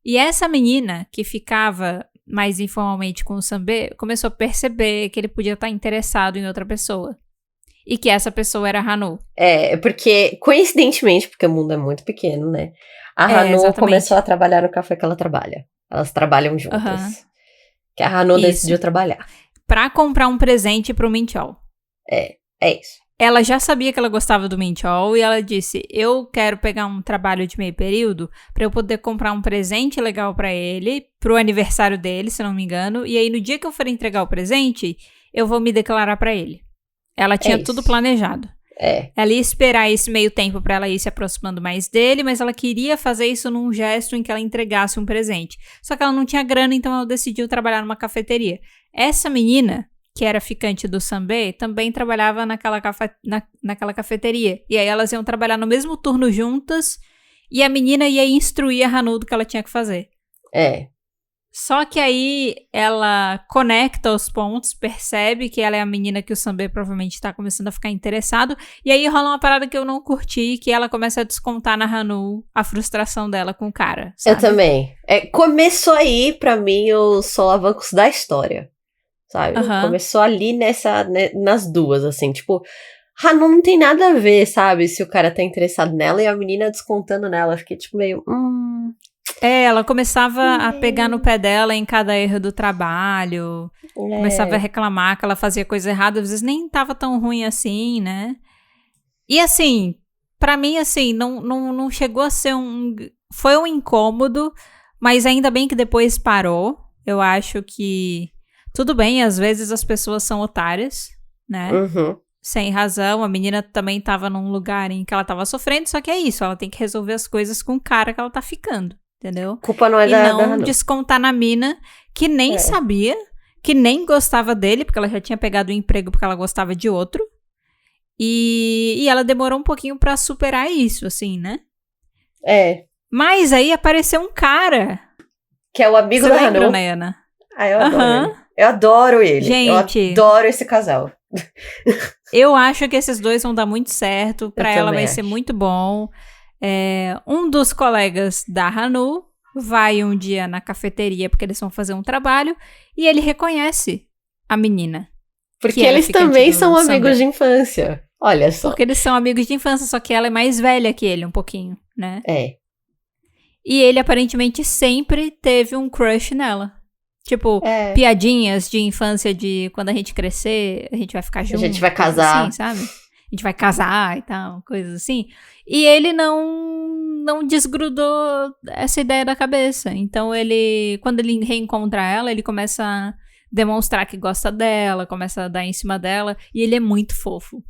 E essa menina, que ficava mais informalmente com o Sanbê, começou a perceber que ele podia estar interessado em outra pessoa. E que essa pessoa era a Hanu. Porque, coincidentemente, porque o mundo é muito pequeno, né? A Hanu começou a trabalhar no café que ela trabalha. Elas trabalham juntas. Que a Hanu decidiu trabalhar. Pra comprar um presente pro Minchol. É isso. Ela já sabia que ela gostava do Minchol e ela disse, eu quero pegar um trabalho de meio período pra eu poder comprar um presente legal pra ele, pro aniversário dele, se não me engano, e aí no dia que eu for entregar o presente, eu vou me declarar pra ele. Ela tinha tudo planejado. Ela ia esperar esse meio tempo pra ela ir se aproximando mais dele, mas ela queria fazer isso num gesto em que ela entregasse um presente. Só que ela não tinha grana, então ela decidiu trabalhar numa cafeteria. Essa menina, que era ficante do Sanbê, também trabalhava naquela cafeteria. E aí elas iam trabalhar no mesmo turno juntas, e a menina ia instruir a Hanu do que ela tinha que fazer. Só que aí ela conecta os pontos, percebe que ela é a menina que o Sanbê provavelmente tá começando a ficar interessado, e aí rola uma parada que eu não curti, que ela começa a descontar na Hanu a frustração dela com o cara, sabe? Eu também. Começou aí, pra mim, os solavancos da história, sabe? Começou ali nas duas, assim, tipo... Hanu não tem nada a ver, sabe? Se o cara tá interessado nela e a menina descontando nela. Eu fiquei, tipo, meio... ela começava a pegar no pé dela em cada erro do trabalho. Começava a reclamar que ela fazia coisa errada. Às vezes nem tava tão ruim assim, né? E assim, pra mim, assim, não chegou a ser foi um incômodo, mas ainda bem que depois parou. Eu acho que... Tudo bem, às vezes as pessoas são otárias, né? Sem razão. A menina também tava num lugar em que ela tava sofrendo, só que é isso. Ela tem que resolver as coisas com o cara que ela tá ficando. Entendeu? Culpa não é da Hanu. E não descontar na mina, que nem sabia, que nem gostava dele, porque ela já tinha pegado o emprego porque ela gostava de outro. E ela demorou um pouquinho pra superar isso, assim, né? Mas aí apareceu um cara. Que é o amigo da Hanu. Né, Ana? Eu adoro ele. Eu adoro ele. Gente, eu adoro esse casal. Eu acho que esses dois vão dar muito certo. Pra ela vai ser muito bom. Um dos colegas da Hanu vai um dia na cafeteria porque eles vão fazer um trabalho e ele reconhece a menina. Porque eles também são amigos de infância. Olha só. Porque eles são amigos de infância, só que ela é mais velha que ele um pouquinho, né? E ele aparentemente sempre teve um crush nela. Tipo, piadinhas de infância de quando a gente crescer, a gente vai ficar junto. A gente vai casar. Assim, sabe? A gente vai casar e tal, coisas assim. E ele não desgrudou essa ideia da cabeça. Então quando ele reencontra ela, ele começa a demonstrar que gosta dela, começa a dar em cima dela. E ele é muito fofo.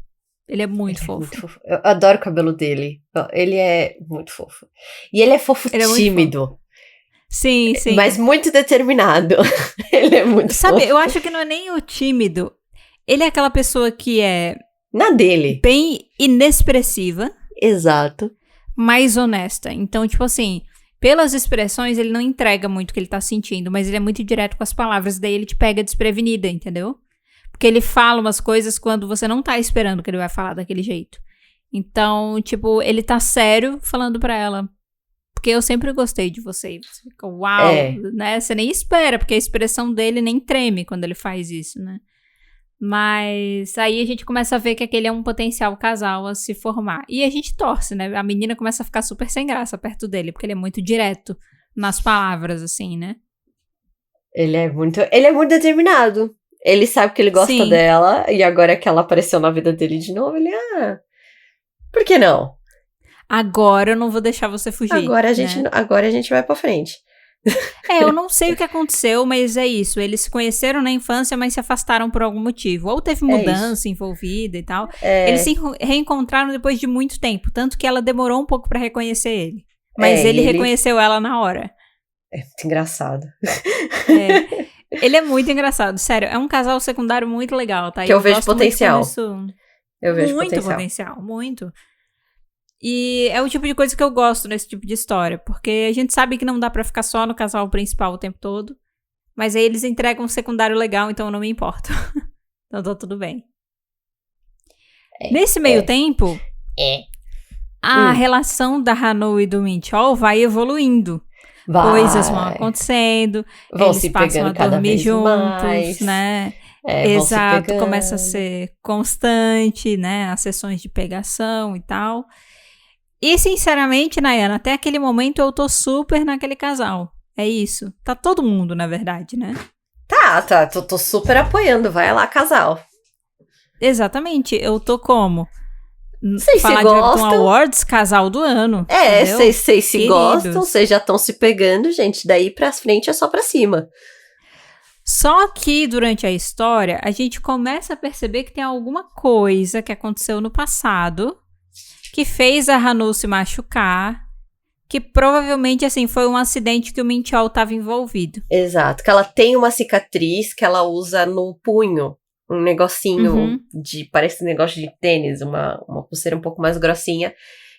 Ele é muito fofo. Eu adoro o cabelo dele. Ele é muito fofo. E ele é fofo tímido. Sim. Mas muito determinado. Ele é muito fofo. Sabe, eu acho que não é nem o tímido. Ele é aquela pessoa que é... Na dele. Bem inexpressiva. Exato. Mais honesta. Então, tipo assim, pelas expressões, ele não entrega muito o que ele tá sentindo, mas ele é muito direto com as palavras, daí ele te pega desprevenida, entendeu? Porque ele fala umas coisas quando você não tá esperando que ele vai falar daquele jeito. Então, tipo, ele tá sério falando pra ela. Porque eu sempre gostei de você. Você fica, uau, né? Você nem espera, porque a expressão dele nem treme quando ele faz isso, né? Mas aí a gente começa a ver que aquele é um potencial casal a se formar. E a gente torce, né? A menina começa a ficar super sem graça perto dele, porque ele é muito direto nas palavras, assim, né? Ele é muito determinado. Ele sabe que ele gosta dela, e agora que ela apareceu na vida dele de novo, ele, por que não? Agora eu não vou deixar você fugir. Agora a gente vai pra frente. Eu não sei o que aconteceu, mas é isso. Eles se conheceram na infância, mas se afastaram por algum motivo. Ou teve mudança envolvida e tal. Eles se reencontraram depois de muito tempo. Tanto que ela demorou um pouco pra reconhecer ele. Mas ele reconheceu ela na hora. É muito engraçado. Ele é muito engraçado, sério. É um casal secundário muito legal, tá? Que eu vejo potencial. Eu vejo muito potencial, muito. E é o tipo de coisa que eu gosto nesse tipo de história, porque a gente sabe que não dá pra ficar só no casal principal o tempo todo, mas aí eles entregam um secundário legal, então eu não me importo. Então tá tudo bem. Nesse meio tempo, a relação da Hanu e do Min-chol vai evoluindo. Coisas vão acontecendo, eles passam a dormir juntos, né? Exato, começa a ser constante, né? As sessões de pegação e tal. E, sinceramente, Nayana, até aquele momento eu tô super naquele casal. É isso. Tá todo mundo, na verdade, né? Tá. Tô super apoiando. Vai lá, casal. Exatamente. Eu tô como? Vocês se gostam. Com Awards, casal do ano. Vocês se gostam, vocês já estão se pegando, gente. Daí pra frente é só pra cima. Só que, durante a história, a gente começa a perceber que tem alguma coisa que aconteceu no passado que fez a Hanu se machucar, que provavelmente, assim, foi um acidente que o Min-chol estava envolvido. Exato, que ela tem uma cicatriz que ela usa no punho, um negocinho parece um negócio de tênis, uma pulseira um pouco mais grossinha,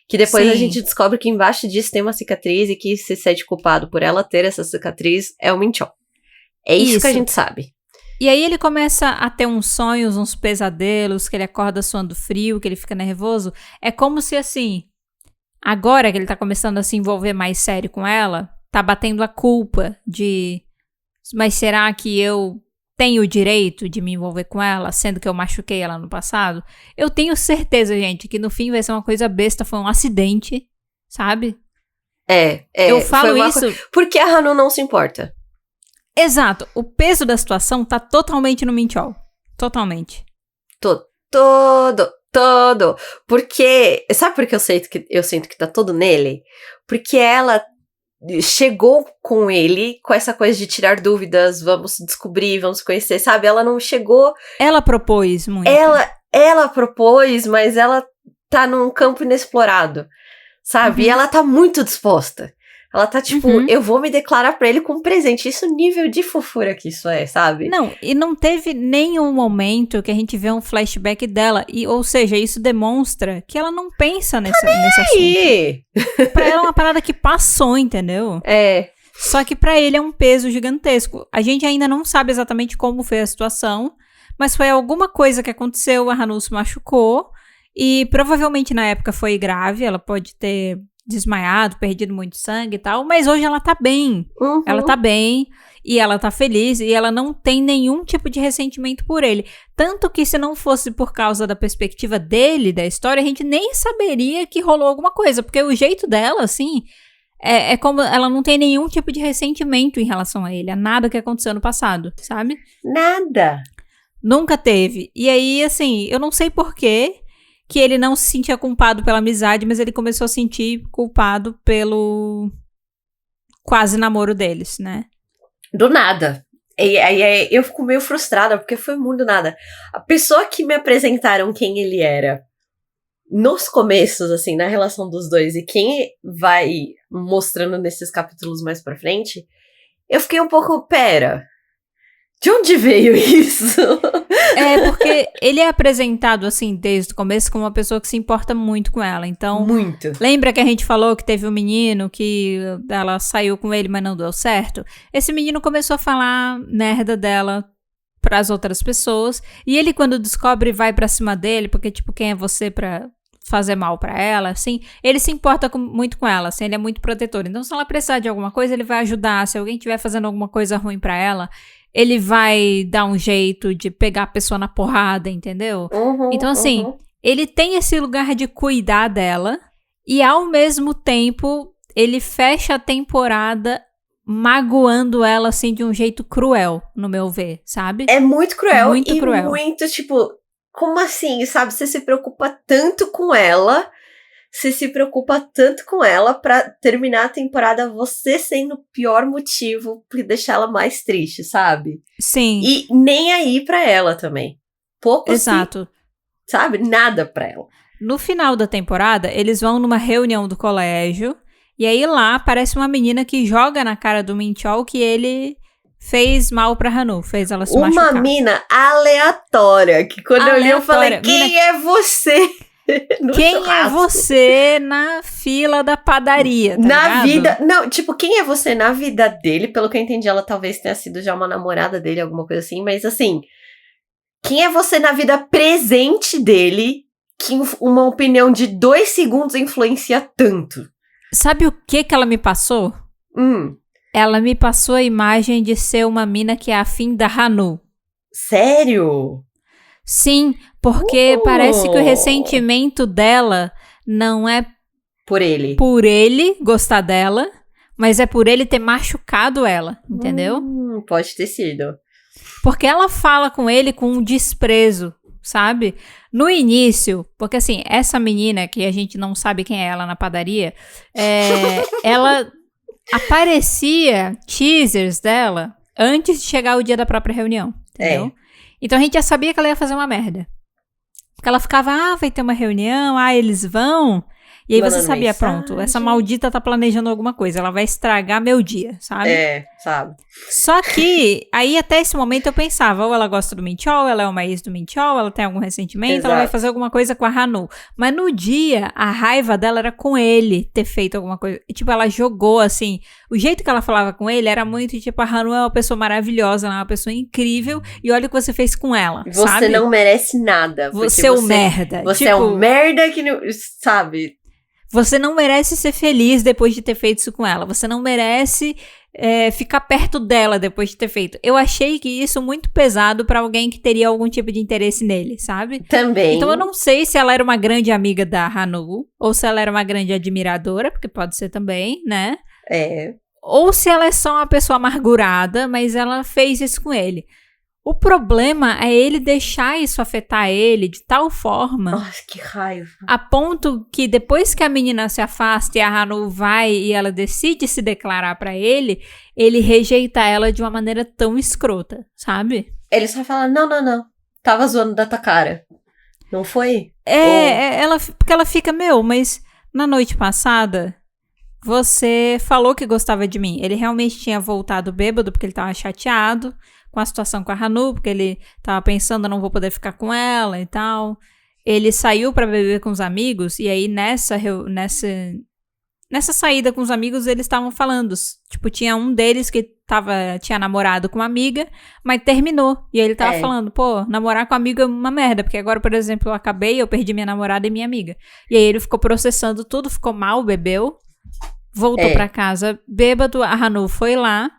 que depois a gente descobre que embaixo disso tem uma cicatriz e que se sente culpado por ela ter essa cicatriz é o Min-chol. É isso que a gente sabe. E aí ele começa a ter uns sonhos, uns pesadelos, que ele acorda suando frio, que ele fica nervoso. É como se, assim, agora que ele tá começando a se envolver mais sério com ela, tá batendo a culpa de... Mas será que eu tenho o direito de me envolver com ela, sendo que eu machuquei ela no passado? Eu tenho certeza, gente, que no fim vai ser uma coisa besta, foi um acidente, sabe? Eu falo isso... Porque a Hanu não se importa. Exato. O peso da situação tá totalmente no Min-chol. Totalmente. Todo. Porque... Sabe por que eu sinto que tá todo nele? Porque ela chegou com ele com essa coisa de tirar dúvidas, vamos descobrir, vamos conhecer, sabe? Ela não chegou... Ela propôs muito. Ela propôs, mas ela tá num campo inexplorado, sabe? E ela tá muito disposta. Ela tá tipo, eu vou me declarar pra ele com um presente. Isso nível de fofura que isso é, sabe? Não, e não teve nenhum momento que a gente vê um flashback dela. Ou seja, isso demonstra que ela não pensa nesse assunto. Pra ela é uma parada que passou, entendeu? Só que pra ele é um peso gigantesco. A gente ainda não sabe exatamente como foi a situação, mas foi alguma coisa que aconteceu, a Hanu se machucou, e provavelmente na época foi grave, ela pode ter... desmaiado, perdido muito sangue e tal, mas hoje ela tá bem. Ela tá bem e ela tá feliz e ela não tem nenhum tipo de ressentimento por ele. Tanto que se não fosse por causa da perspectiva dele, da história, a gente nem saberia que rolou alguma coisa, porque o jeito dela, assim, é como ela não tem nenhum tipo de ressentimento em relação a ele, a nada que aconteceu no passado, sabe? Nada. Nunca teve. E aí, assim, eu não sei porquê que ele não se sentia culpado pela amizade, mas ele começou a sentir culpado pelo quase namoro deles, né? Do nada. E aí eu fico meio frustrada, porque foi muito do nada. A pessoa que me apresentaram quem ele era nos começos, assim, na relação dos dois, e quem vai mostrando nesses capítulos mais pra frente, eu fiquei um pouco, pera... De onde veio isso? Porque ele é apresentado, assim, desde o começo como uma pessoa que se importa muito com ela. Então, muito. Lembra que a gente falou que teve um menino que ela saiu com ele, mas não deu certo? Esse menino começou a falar merda dela pras outras pessoas. E ele, quando descobre, vai pra cima dele, porque, tipo, quem é você pra fazer mal pra ela, assim? Ele se importa muito com ela, assim, ele é muito protetor. Então, se ela precisar de alguma coisa, ele vai ajudar. Se alguém estiver fazendo alguma coisa ruim pra ela... ele vai dar um jeito de pegar a pessoa na porrada, entendeu? Então, assim, ele tem esse lugar de cuidar dela e, ao mesmo tempo, ele fecha a temporada magoando ela, assim, de um jeito cruel, no meu ver, sabe? É muito cruel. Muito cruel. Muito, tipo, como assim, sabe? Você se preocupa tanto com ela, você se preocupa tanto com ela pra terminar a temporada você sendo o pior motivo pra deixar ela mais triste, sabe? Sim. E nem aí pra ela também. Pouco Exato. sabe? Nada pra ela. No final da temporada, eles vão numa reunião do colégio, e aí lá aparece uma menina que joga na cara do Min-Chol que ele fez mal pra Hanu, fez ela se machucar. Uma mina aleatória, que quando eu li eu falei, quem é você? Quem é você na fila da padaria, tá na ligado? vida, não, tipo, quem é você na vida dele? Pelo que eu entendi, ela talvez tenha sido já uma namorada dele, alguma coisa assim, mas assim, quem é você na vida presente dele que uma opinião de 2 segundos influencia tanto? Sabe o que ela me passou? Ela me passou a imagem de ser uma mina que é afim da Hanu. Sério? Sim, porque parece que o ressentimento dela não é por ele gostar dela, mas é por ele ter machucado ela, entendeu? Pode ter sido. Porque ela fala com ele com um desprezo, sabe? No início, porque assim, essa menina que a gente não sabe quem é ela na padaria, ela aparecia teasers dela antes de chegar o dia da própria reunião, entendeu? Então a gente já sabia que ela ia fazer uma merda. Porque ela ficava, vai ter uma reunião, eles vão. E aí você sabia, pronto, essa maldita tá planejando alguma coisa, ela vai estragar meu dia, sabe? Sabe. Só que, aí até esse momento eu pensava, ou ela gosta do Min-Chol, ela é uma ex do Min-Chol, ela tem algum ressentimento, ela vai fazer alguma coisa com a Hanu. Mas no dia, a raiva dela era com ele ter feito alguma coisa. E, tipo, ela jogou, assim, o jeito que ela falava com ele era muito, tipo, a Hanu é uma pessoa maravilhosa, ela é uma pessoa incrível, e olha o que você fez com ela, você sabe? Não merece nada. Você é um merda. Você é um merda que não, sabe? Você não merece ser feliz depois de ter feito isso com ela. Você não merece ficar perto dela depois de ter feito. Eu achei que isso muito pesado pra alguém que teria algum tipo de interesse nele, sabe? Também. Então eu não sei se ela era uma grande amiga da Hanu, ou se ela era uma grande admiradora, porque pode ser também, né? Ou se ela é só uma pessoa amargurada, mas ela fez isso com ele. O problema é ele deixar isso afetar ele de tal forma... Nossa, que raiva. A ponto que depois que a menina se afasta e a Hanu vai e ela decide se declarar pra ele rejeita ela de uma maneira tão escrota, sabe? Ele só fala, não. Tava zoando da tua cara. Não foi? Porque ela fica, mas na noite passada... Você falou que gostava de mim. Ele realmente tinha voltado bêbado porque ele tava chateado com a situação com a Hanu, porque ele tava pensando, eu não vou poder ficar com ela e tal. Ele saiu pra beber com os amigos e aí nessa saída com os amigos eles estavam falando. Tipo, tinha um deles que tinha namorado com uma amiga, mas terminou. E aí ele tava falando, namorar com amigo é uma merda, porque agora, por exemplo, eu perdi minha namorada e minha amiga. E aí ele ficou processando tudo, ficou mal, bebeu. Voltou pra casa bêbado, a Hanu foi lá,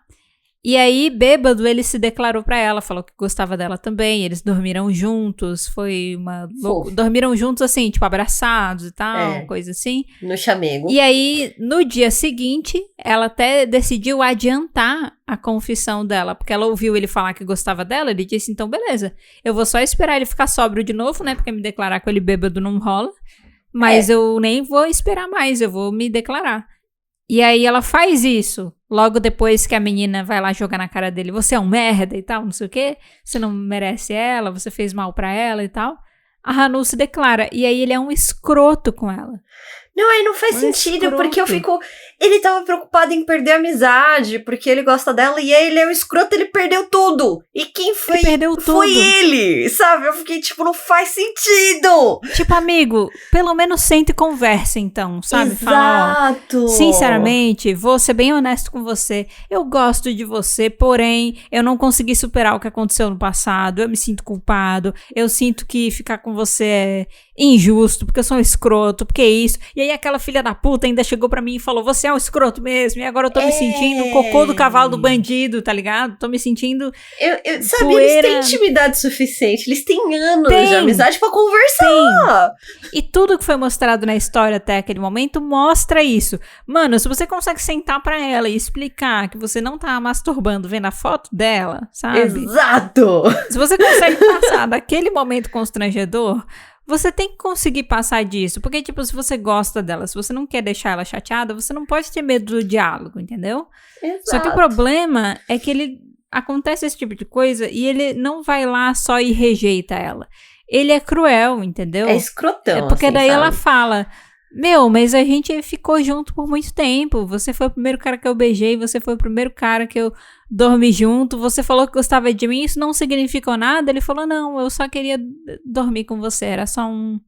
e aí bêbado ele se declarou pra ela, falou que gostava dela também, eles dormiram juntos, foi uma dormiram juntos assim, tipo abraçados e tal, coisa assim. No chamego. E aí no dia seguinte, ela até decidiu adiantar a confissão dela, porque ela ouviu ele falar que gostava dela, ele disse, então beleza, eu vou só esperar ele ficar sóbrio de novo, né, porque me declarar com ele bêbado não rola, mas eu nem vou esperar mais, eu vou me declarar. E aí ela faz isso, logo depois que a menina vai lá jogar na cara dele, você é um merda e tal, não sei o quê, você não merece ela, você fez mal pra ela e tal. A Hanu se declara, e aí ele é um escroto com ela. Não, aí não faz sentido, porque eu fico... Ele tava preocupado em perder a amizade, porque ele gosta dela, e aí ele é um escroto, ele perdeu tudo. E quem foi? Ele perdeu tudo. Foi ele, sabe? Eu fiquei tipo, não faz sentido. Tipo, amigo, pelo menos sente e conversa então, sabe? Exato. Fala, sinceramente, vou ser bem honesto com você. Eu gosto de você, porém, eu não consegui superar o que aconteceu no passado. Eu me sinto culpado. Eu sinto que ficar com você é injusto, porque eu sou um escroto, porque é isso. E aí aquela filha da puta ainda chegou pra mim e falou, você é um escroto mesmo, e agora eu tô me sentindo cocô do cavalo do bandido, tá ligado? Tô me sentindo sabe, poeira. Eles têm intimidade suficiente, eles têm anos de amizade pra conversar. E tudo que foi mostrado na história até aquele momento mostra isso. Mano, se você consegue sentar pra ela e explicar que você não tá masturbando vendo a foto dela, sabe? Exato! Se você consegue passar daquele momento constrangedor, você tem que conseguir passar disso. Porque, tipo, se você gosta dela, se você não quer deixar ela chateada, você não pode ter medo do diálogo, entendeu? Exato. Só que o problema é que acontece esse tipo de coisa e ele não vai lá só e rejeita ela. Ele é cruel, entendeu? É escrotão, É porque assim, daí sabe? ela fala... Meu, mas a gente ficou junto por muito tempo. Você foi o primeiro cara que eu beijei, você foi o primeiro cara que eu dormi junto. Você falou que gostava de mim, isso não significou nada? Ele falou, não, eu só queria dormir com você, era só um...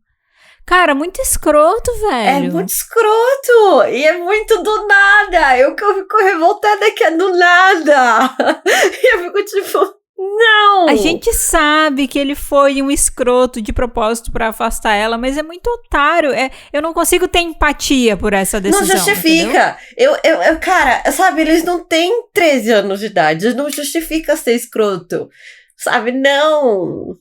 Cara, muito escroto, velho. É muito escroto! E é muito do nada! Eu fico revoltada que é do nada! E eu fico tipo... Não! A gente sabe que ele foi um escroto de propósito pra afastar ela, mas é muito otário. Eu não consigo ter empatia por essa decisão. Não justifica. Eu, cara, sabe, eles não têm 13 anos de idade. Não justifica ser escroto. Sabe, não.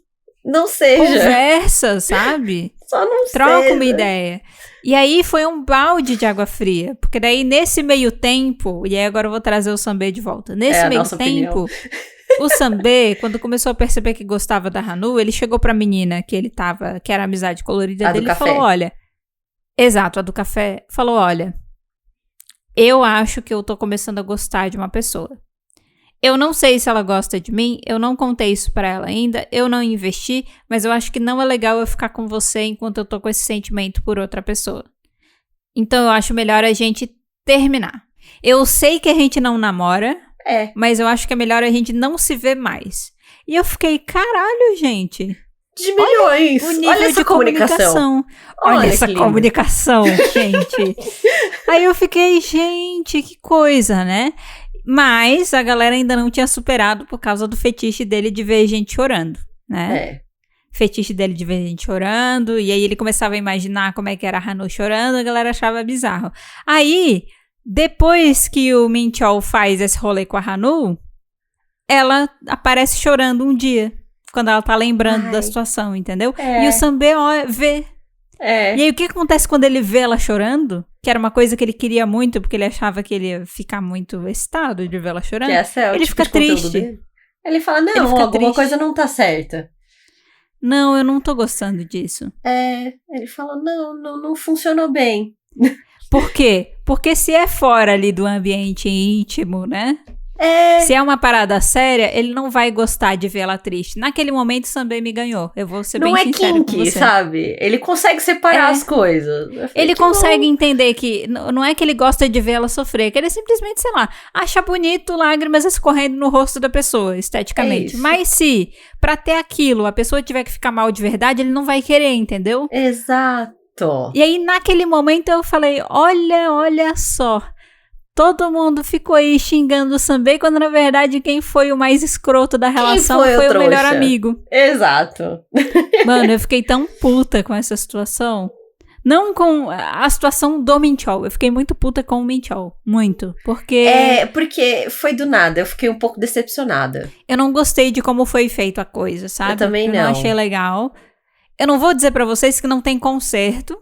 Não seja. Conversa, sabe? Só não Troca seja. uma ideia. E aí foi um balde de água fria. Porque daí, nesse meio tempo... E aí agora eu vou trazer o Sanbei de volta. Nesse meio tempo... O Sanbei, quando começou a perceber que gostava da Hanu, ele chegou pra menina que era a amizade colorida dele e falou, olha... Exato, a do café. Falou, olha... Eu acho que eu tô começando a gostar de uma pessoa. Eu não sei se ela gosta de mim, eu não contei isso pra ela ainda, eu não investi, mas eu acho que não é legal eu ficar com você enquanto eu tô com esse sentimento por outra pessoa. Então eu acho melhor a gente terminar. Eu sei que a gente não namora... Mas eu acho que é melhor a gente não se ver mais. E eu fiquei, caralho, gente. De milhões. Olha essa comunicação. Olha essa comunicação, gente. Aí eu fiquei, gente, que coisa, né? Mas a galera ainda não tinha superado por causa do fetiche dele de ver gente chorando, né? Fetiche dele de ver gente chorando. E aí ele começava a imaginar como é que era a Hanu chorando. A galera achava bizarro. Aí... Depois que o Min-Chol faz esse rolê com a Hanu, ela aparece chorando um dia, quando ela tá lembrando da situação, entendeu? E o Sanbei vê. E aí o que acontece quando ele vê ela chorando? Que era uma coisa que ele queria muito, porque ele achava que ele ia ficar muito excitado de ver ela chorando. Ele fica triste. Ele fala, não, alguma coisa não tá certa. Não, eu não tô gostando disso. Ele fala, não funcionou bem. Por quê? Porque se é fora ali do ambiente íntimo, né? Se é uma parada séria, ele não vai gostar de ver ela triste. Naquele momento, o Sanbei me ganhou. Eu vou ser bem sincera com você. Não é kinky, sabe? Ele consegue separar as coisas. Ele consegue entender que não é que ele gosta de ver ela sofrer, que ele simplesmente, sei lá, acha bonito lágrimas escorrendo no rosto da pessoa, esteticamente. Mas se, pra ter aquilo, a pessoa tiver que ficar mal de verdade, ele não vai querer, entendeu? Exato. E aí, naquele momento, eu falei, olha só. Todo mundo ficou aí xingando o Sanbei, quando na verdade quem foi o mais escroto da relação foi o melhor amigo. Exato. Mano, eu fiquei tão puta com essa situação. Não com a situação do Min-Chol. Eu fiquei muito puta com o Min-Chol. Muito. Porque... porque foi do nada. Eu fiquei um pouco decepcionada. Eu não gostei de como foi feita a coisa, sabe? Eu também não. Eu não achei legal. Eu não vou dizer pra vocês que não tem conserto,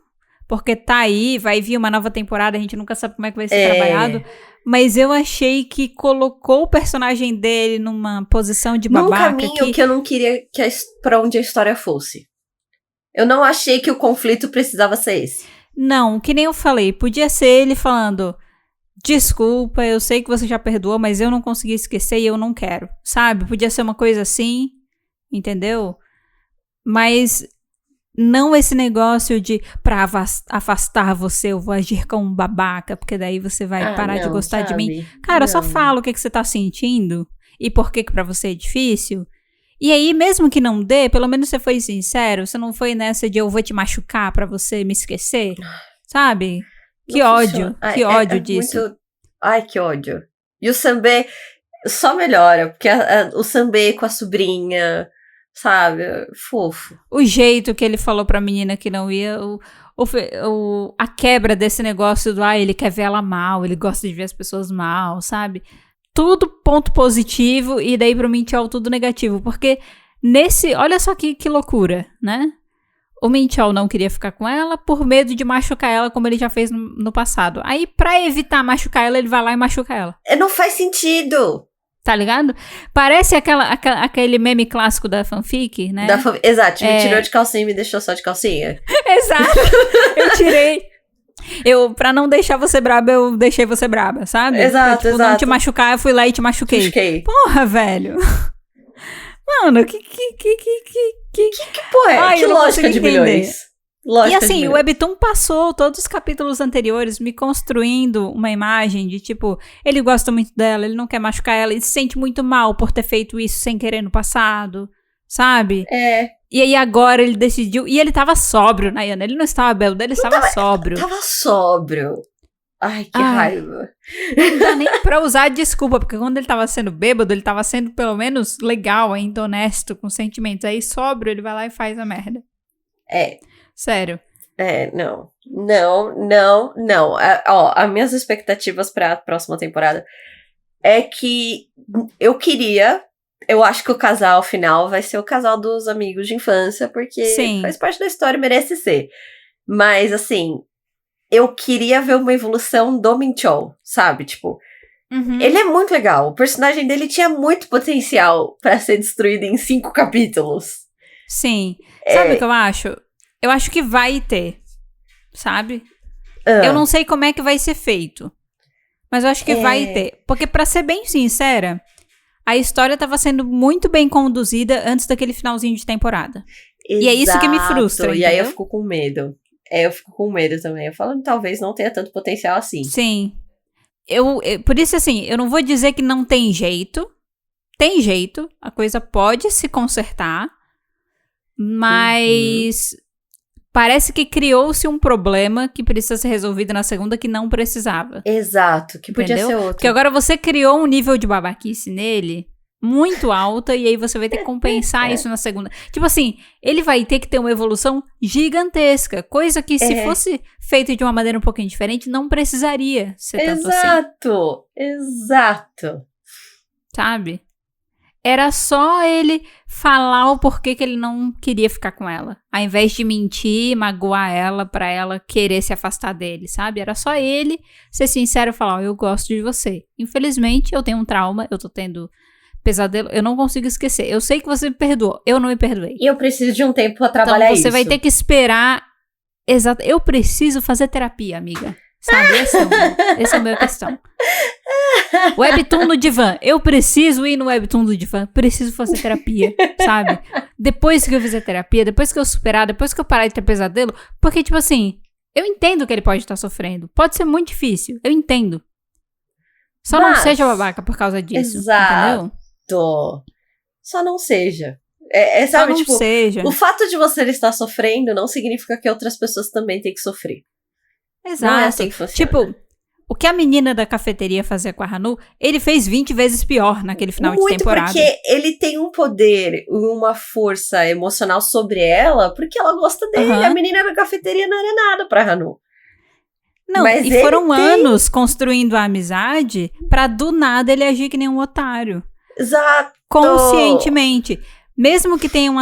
porque tá aí, vai vir uma nova temporada, a gente nunca sabe como é que vai ser trabalhado, mas eu achei que colocou o personagem dele numa posição de babaca. Num caminho que eu não queria pra onde a história fosse. Eu não achei que o conflito precisava ser esse. Não, que nem eu falei, podia ser ele falando, desculpa, eu sei que você já perdoou, mas eu não consegui esquecer e eu não quero, sabe? Podia ser uma coisa assim, entendeu? Mas... Não esse negócio de, pra afastar você, eu vou agir como um babaca, porque daí você vai parar de gostar de mim. Cara, só fala o que você tá sentindo e por que pra você é difícil. E aí, mesmo que não dê, pelo menos você foi sincero, você não foi nessa de eu vou te machucar pra você me esquecer, sabe? Que ódio, que ódio disso. Muito... Ai, que ódio. E o Sanbei só melhora, porque o Sanbei com a sobrinha... Sabe? Fofo. O jeito que ele falou pra menina que não ia, a quebra desse negócio do, ele quer ver ela mal, ele gosta de ver as pessoas mal, sabe? Tudo ponto positivo e daí pro Min-Chol tudo negativo, porque olha só que loucura, né? O Min-Chol não queria ficar com ela por medo de machucar ela, como ele já fez no passado. Aí, pra evitar machucar ela, ele vai lá e machuca ela. Não faz sentido. Tá ligado? Parece aquele meme clássico da fanfic, né? Exato, me tirou de calcinha e me deixou só de calcinha. Exato, eu tirei. Pra não deixar você braba, eu deixei você braba, sabe? Exato, pra, não te machucar, eu fui lá e te machuquei. Porra, velho. Mano, que porra é? Ai, que lógica de milhões. E assim, o Webtoon passou todos os capítulos anteriores me construindo uma imagem de tipo, ele gosta muito dela, ele não quer machucar ela, ele se sente muito mal por ter feito isso sem querer no passado, sabe? E aí agora ele decidiu, e ele tava sóbrio, Nayana, ele não estava bêbado, ele estava sóbrio. Tava sóbrio. Ai, que raiva. Não dá nem pra usar desculpa, porque quando ele tava sendo bêbado, ele tava sendo pelo menos legal ainda, honesto, com sentimentos. Aí sóbrio, ele vai lá e faz a merda. Sério. Não. As minhas expectativas pra próxima temporada é que eu acho que o casal final vai ser o casal dos amigos de infância, porque faz parte da história e merece ser. Mas, assim, eu queria ver uma evolução do Min-chol, sabe? Tipo, ele é muito legal. O personagem dele tinha muito potencial pra ser destruído em 5 capítulos. Sim. Sabe o que eu acho? Eu acho que vai ter, sabe? Eu não sei como é que vai ser feito. Mas eu acho que vai ter. Porque, pra ser bem sincera, a história tava sendo muito bem conduzida antes daquele finalzinho de temporada. Exato. E é isso que me frustra, entendeu? E aí eu fico com medo. Eu fico com medo também. Eu falo, talvez não tenha tanto potencial assim. Sim. Por isso, assim, eu não vou dizer que não tem jeito. Tem jeito. A coisa pode se consertar. Mas parece que criou-se um problema que precisa ser resolvido na segunda que não precisava. Exato. Que podia ser outro. Porque agora você criou um nível de babaquice nele muito alta, e aí você vai ter que compensar isso na segunda. Tipo assim, ele vai ter que ter uma evolução gigantesca, coisa que se fosse feito de uma maneira um pouquinho diferente, não precisaria ser tanto assim. Exato. Sabe? Era só ele falar o porquê que ele não queria ficar com ela, ao invés de mentir, magoar ela pra ela querer se afastar dele, sabe? Era só ele ser sincero e falar, eu gosto de você. Infelizmente, eu tenho um trauma, eu tô tendo pesadelo, eu não consigo esquecer. Eu sei que você me perdoou, eu não me perdoei. E eu preciso de um tempo pra trabalhar isso. Então você vai ter que esperar. Exato. Eu preciso fazer terapia, amiga. Sabe? Essa é a minha questão. Webtoon no divã. Eu preciso ir no Webtoon do divã. Preciso fazer terapia, sabe? Depois que eu fizer terapia, depois que eu superar, depois que eu parar de ter pesadelo. Porque, tipo assim, eu entendo que ele pode estar sofrendo. Pode ser muito difícil. Eu entendo. Só não seja babaca por causa disso. Exato. Entendeu? Só não seja. Sabe, só não tipo, seja. O fato de você estar sofrendo não significa que outras pessoas também têm que sofrer. Exato. Não é assim que funciona. Tipo, o que a menina da cafeteria fazia com a Hanu, ele fez 20 vezes pior naquele final de temporada. Muito, porque ele tem um poder, uma força emocional sobre ela, porque ela gosta dele. A menina da cafeteria não era nada pra Hanu. Não, mas e foram anos construindo a amizade pra do nada ele agir que nem um otário. Exato. Conscientemente. Mesmo que tenha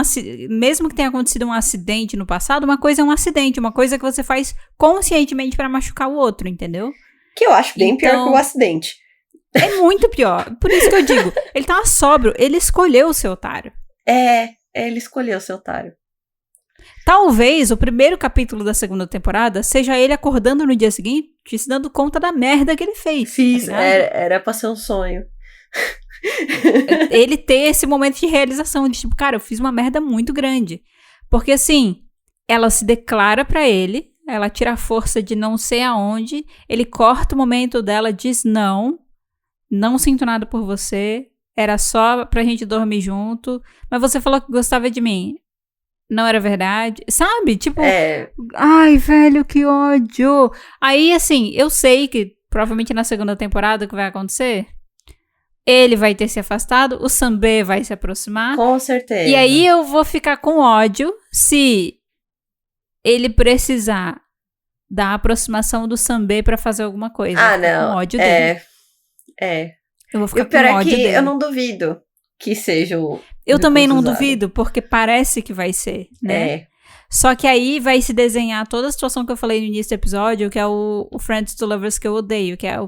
acontecido um acidente no passado, uma coisa é um acidente, uma coisa que você faz conscientemente pra machucar o outro, entendeu? Que eu acho bem pior que o acidente. É muito pior. Por isso que eu digo, ele tava sóbrio, ele escolheu ser otário. Ele escolheu ser otário. Talvez o primeiro capítulo da segunda temporada seja ele acordando no dia seguinte e se dando conta da merda que ele fez. Tá era pra ser um sonho. Ele ter esse momento de realização, de tipo, cara, eu fiz uma merda muito grande. Porque assim, ela se declara pra ele, ela tira a força de não sei aonde, ele corta o momento dela, diz não sinto nada por você, era só pra gente dormir junto, mas você falou que gostava de mim. Não era verdade, sabe? Tipo, ai, velho, que ódio. Aí, assim, eu sei que provavelmente na segunda temporada o que vai acontecer? Ele vai ter se afastado, o Sanbe vai se aproximar. Com certeza. E aí eu vou ficar com ódio se ele precisar da aproximação do Sanbe pra fazer alguma coisa. Não. Com ódio dele. Eu vou ficar com ódio dele. O pior é que eu não duvido que seja o... Eu também não duvido, porque parece que vai ser, né? Só que aí vai se desenhar toda a situação que eu falei no início do episódio, que é o Friends to Lovers que eu odeio, que é o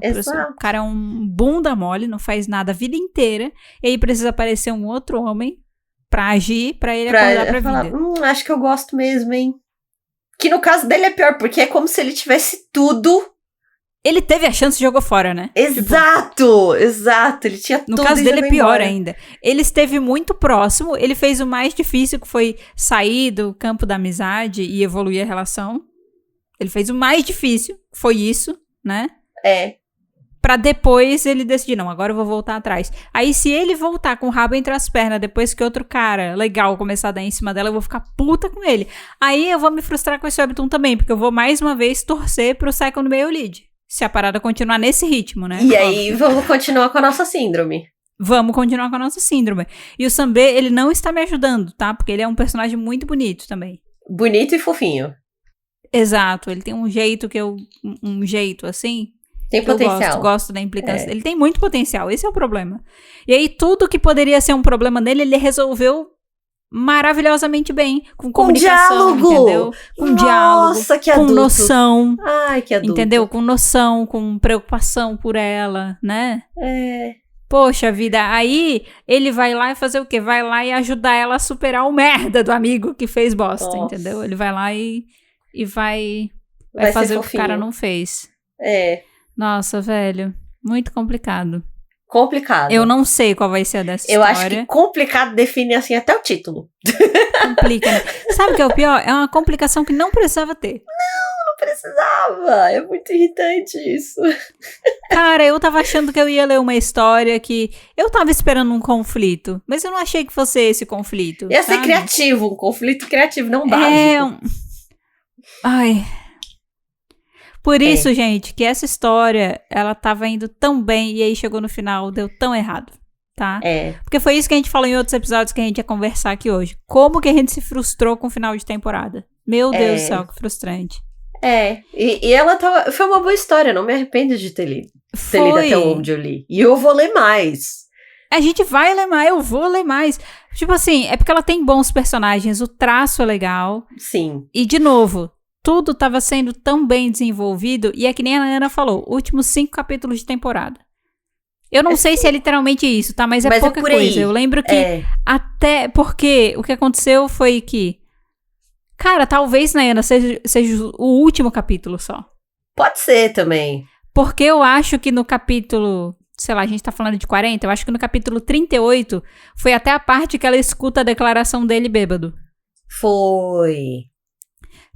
cara é um bunda mole, não faz nada a vida inteira, e aí precisa aparecer um outro homem pra agir, pra ele acordar pra falar, vida. Acho que eu gosto mesmo, hein? Que no caso dele é pior, porque é como se ele tivesse tudo. Ele teve a chance e jogou fora, né? Exato. Ele tinha tudo. No caso dele é pior embora. ainda. Ele esteve muito próximo, ele fez o mais difícil, que foi sair do campo da amizade e evoluir a relação. Ele fez o mais difícil, foi isso, né? Pra depois ele decidir, não, agora eu vou voltar atrás. Aí se ele voltar com o rabo entre as pernas, depois que outro cara legal começar a dar em cima dela, eu vou ficar puta com ele. Aí eu vou me frustrar com esse webtoon também, porque eu vou mais uma vez torcer pro second male lead. Se a parada continuar nesse ritmo, né? E aí vamos continuar com a nossa síndrome. Vamos continuar com a nossa síndrome. E o Sanbê, ele não está me ajudando, tá? Porque ele é um personagem muito bonito também. Bonito e fofinho. Exato, ele tem um jeito um jeito assim. Tem potencial. Eu gosto da implicância. Ele tem muito potencial, esse é o problema. E aí tudo que poderia ser um problema nele, ele resolveu maravilhosamente bem. Com comunicação, diálogo. Entendeu? Com diálogo. Nossa, que adulto. Com noção. Ai, que adulto. Entendeu? Com noção, com preocupação por ela, né? Poxa vida, aí ele vai lá e fazer o quê? Vai lá e ajudar ela a superar o merda do amigo que fez bosta, entendeu? Ele vai lá e vai fazer o que o cara não fez. Nossa, velho, muito complicado. Complicado. Eu não sei qual vai ser a dessa história. Eu acho que complicado define assim até o título. Complica, né? Sabe o que é o pior? É uma complicação que não precisava ter. Não precisava. É muito irritante isso. Cara, eu tava achando que eu ia ler uma história que... Eu tava esperando um conflito, mas eu não achei que fosse esse conflito. Ia ser criativo, um conflito criativo, não básico. Ai... Por isso, gente, que essa história, ela tava indo tão bem e aí chegou no final, deu tão errado, tá? Porque foi isso que a gente falou em outros episódios que a gente ia conversar aqui hoje. Como que a gente se frustrou com o final de temporada? Meu Deus do céu, que frustrante. E ela tava... Foi uma boa história, não me arrependo de ter lido até onde eu li. E eu vou ler mais. A gente vai ler mais, eu vou ler mais. Tipo assim, é porque ela tem bons personagens, o traço é legal. Sim. E, de novo... Tudo estava sendo tão bem desenvolvido, e é que nem a Ana falou, últimos 5 capítulos de temporada. Eu não sei se é literalmente isso, tá? Mas é pouca coisa. Eu lembro que até... Porque o que aconteceu foi que... Cara, talvez, né, Ana, seja o último capítulo só. Pode ser também. Porque eu acho que no capítulo... Sei lá, a gente tá falando de 40, eu acho que no capítulo 38 foi até a parte que ela escuta a declaração dele bêbado. Foi...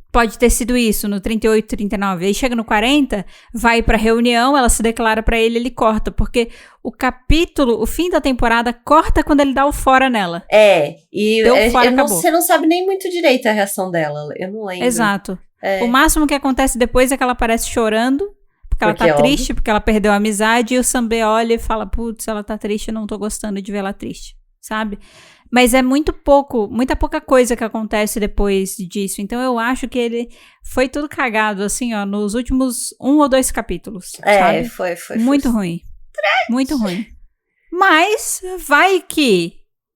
Pode ter sido isso, no 38, 39. Aí chega no 40, vai pra reunião, ela se declara pra ele, ele corta. Porque o capítulo, o fim da temporada, corta quando ele dá o fora nela. E você não sabe nem muito direito a reação dela. Eu não lembro. Exato. O máximo que acontece depois é que ela aparece chorando, porque ela tá triste, porque ela perdeu a amizade, e o Sanbê olha e fala, putz, ela tá triste, eu não tô gostando de ver ela triste, sabe? Mas é muita pouca coisa que acontece depois disso. Então eu acho que ele foi tudo cagado, assim, ó, nos últimos 1 ou 2 capítulos. Sabe? Foi. Muito ruim. Muito ruim. Mas vai que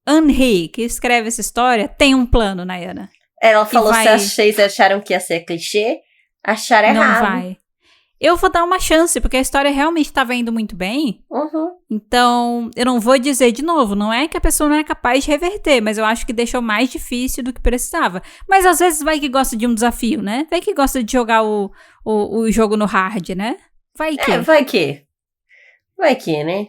Anri, que escreve essa história, tem um plano, Nayana. Ela falou, se vocês acharam que ia ser clichê, acharam errado. Não vai. Eu vou dar uma chance, porque a história realmente estava indo muito bem. Uhum. Então, eu não vou dizer de novo, não é que a pessoa não é capaz de reverter, mas eu acho que deixou mais difícil do que precisava. Mas às vezes vai que gosta de um desafio, né? Vai que gosta de jogar o jogo no hard, né? Vai que. Vai que, né?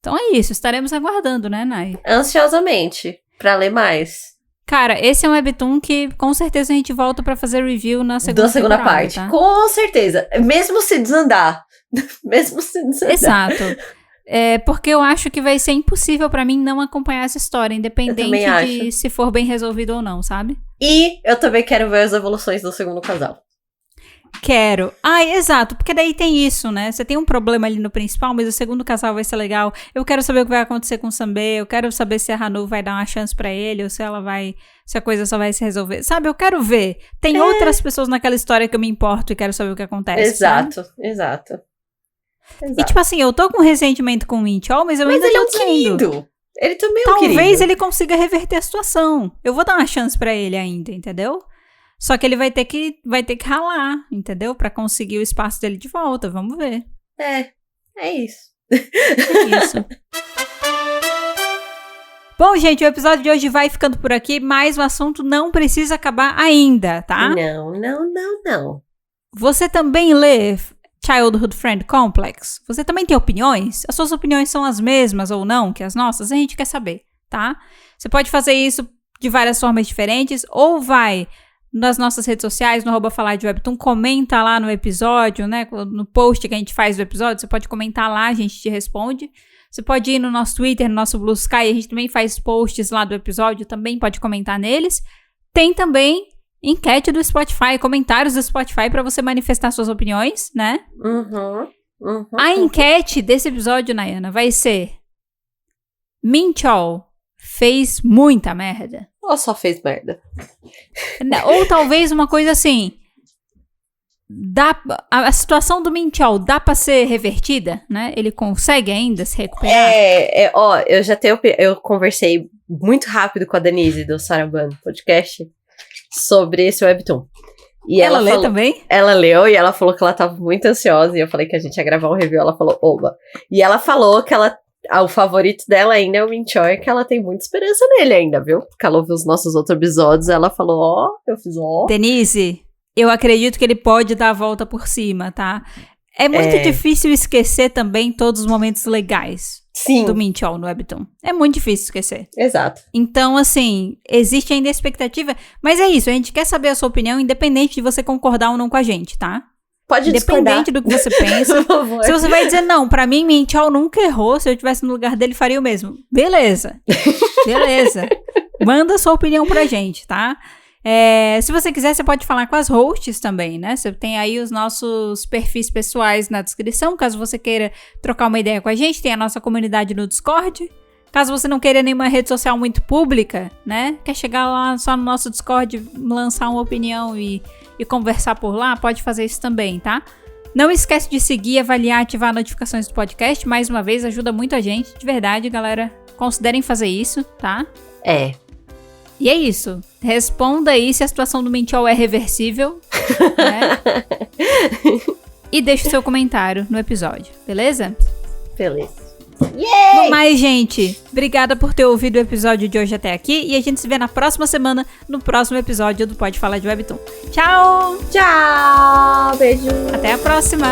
Então é isso, estaremos aguardando, né, Nay? Ansiosamente, pra ler mais. Cara, esse é um webtoon que com certeza a gente volta pra fazer review na segunda parte. Tá? Com certeza. Mesmo se desandar. Exato. Porque eu acho que vai ser impossível pra mim não acompanhar essa história, independente de se for bem resolvido ou não, sabe? E eu também quero ver as evoluções do segundo casal. Quero. Exato, porque daí tem isso, né? Você tem um problema ali no principal, mas o segundo casal vai ser legal. Eu quero saber o que vai acontecer com o Sanbê, eu quero saber se a Hanu vai dar uma chance pra ele, ou se a coisa só vai se resolver. Sabe, eu quero ver. Tem outras pessoas naquela história que eu me importo e quero saber o que acontece. Exato. E tipo assim, eu tô com ressentimento com o Minchol, mas eu ainda tô dizendo. Querido. Ele também é um querido. Talvez ele consiga reverter a situação. Eu vou dar uma chance pra ele ainda, entendeu? Só que ele vai ter que ralar, entendeu? Pra conseguir o espaço dele de volta, vamos ver. É isso. É isso. Bom, gente, o episódio de hoje vai ficando por aqui, mas o assunto não precisa acabar ainda, tá? Não. Você também lê Childhood Friend Complex? Você também tem opiniões? As suas opiniões são as mesmas ou não que as nossas? A gente quer saber, tá? Você pode fazer isso de várias formas diferentes, ou vai nas nossas redes sociais, no @falardewebtoon, comenta lá no episódio, né? No post que a gente faz do episódio, você pode comentar lá, a gente te responde. Você pode ir no nosso Twitter, no nosso Blue Sky, a gente também faz posts lá do episódio, também pode comentar neles. Tem também enquete do Spotify, comentários do Spotify para você manifestar suas opiniões, né? A enquete desse episódio, Nayana, vai ser: Min-Chol fez muita merda? Ou só fez merda? Ou talvez uma coisa assim: a situação do Min-Chol dá pra ser revertida, né? Ele consegue ainda se recuperar? Eu conversei muito rápido com a Denise do Saraban Podcast sobre esse webtoon. E ela lê também? Ela leu e ela falou que ela tava muito ansiosa, e eu falei que a gente ia gravar um review, ela falou, oba. E ela falou que o favorito dela ainda é o Min-Chol, que ela tem muita esperança nele ainda, viu? Porque ela ouviu os nossos outros episódios, ela falou, eu fiz Denise, eu acredito que ele pode dar a volta por cima, tá? É muito difícil esquecer também todos os momentos legais do Min-Chol no webtoon. É muito difícil esquecer. Exato. Então, assim, existe ainda a expectativa, mas é isso, a gente quer saber a sua opinião, independente de você concordar ou não com a gente, tá? Pode independente discordar. Do que você pensa. Por favor. Se você vai dizer, não, pra mim, Min-Chol nunca errou, se eu estivesse no lugar dele, faria o mesmo. Beleza. Manda sua opinião pra gente, tá? Se você quiser, você pode falar com as hosts também, né? Você tem aí os nossos perfis pessoais na descrição, caso você queira trocar uma ideia com a gente. Tem a nossa comunidade no Discord. Caso você não queira nenhuma rede social muito pública, né? Quer chegar lá só no nosso Discord, lançar uma opinião e conversar por lá, pode fazer isso também, tá? Não esquece de seguir, avaliar, ativar notificações do podcast. Mais uma vez, ajuda muito a gente. De verdade, galera. Considerem fazer isso, tá? E é isso. Responda aí se a situação do Min-Chol é reversível, né? E deixe o seu comentário no episódio, beleza? Beleza. No mais, gente, obrigada por ter ouvido o episódio de hoje até aqui. E a gente se vê na próxima semana, no próximo episódio do Pode Falar de Webtoon. Tchau! Tchau! Beijo! Até a próxima!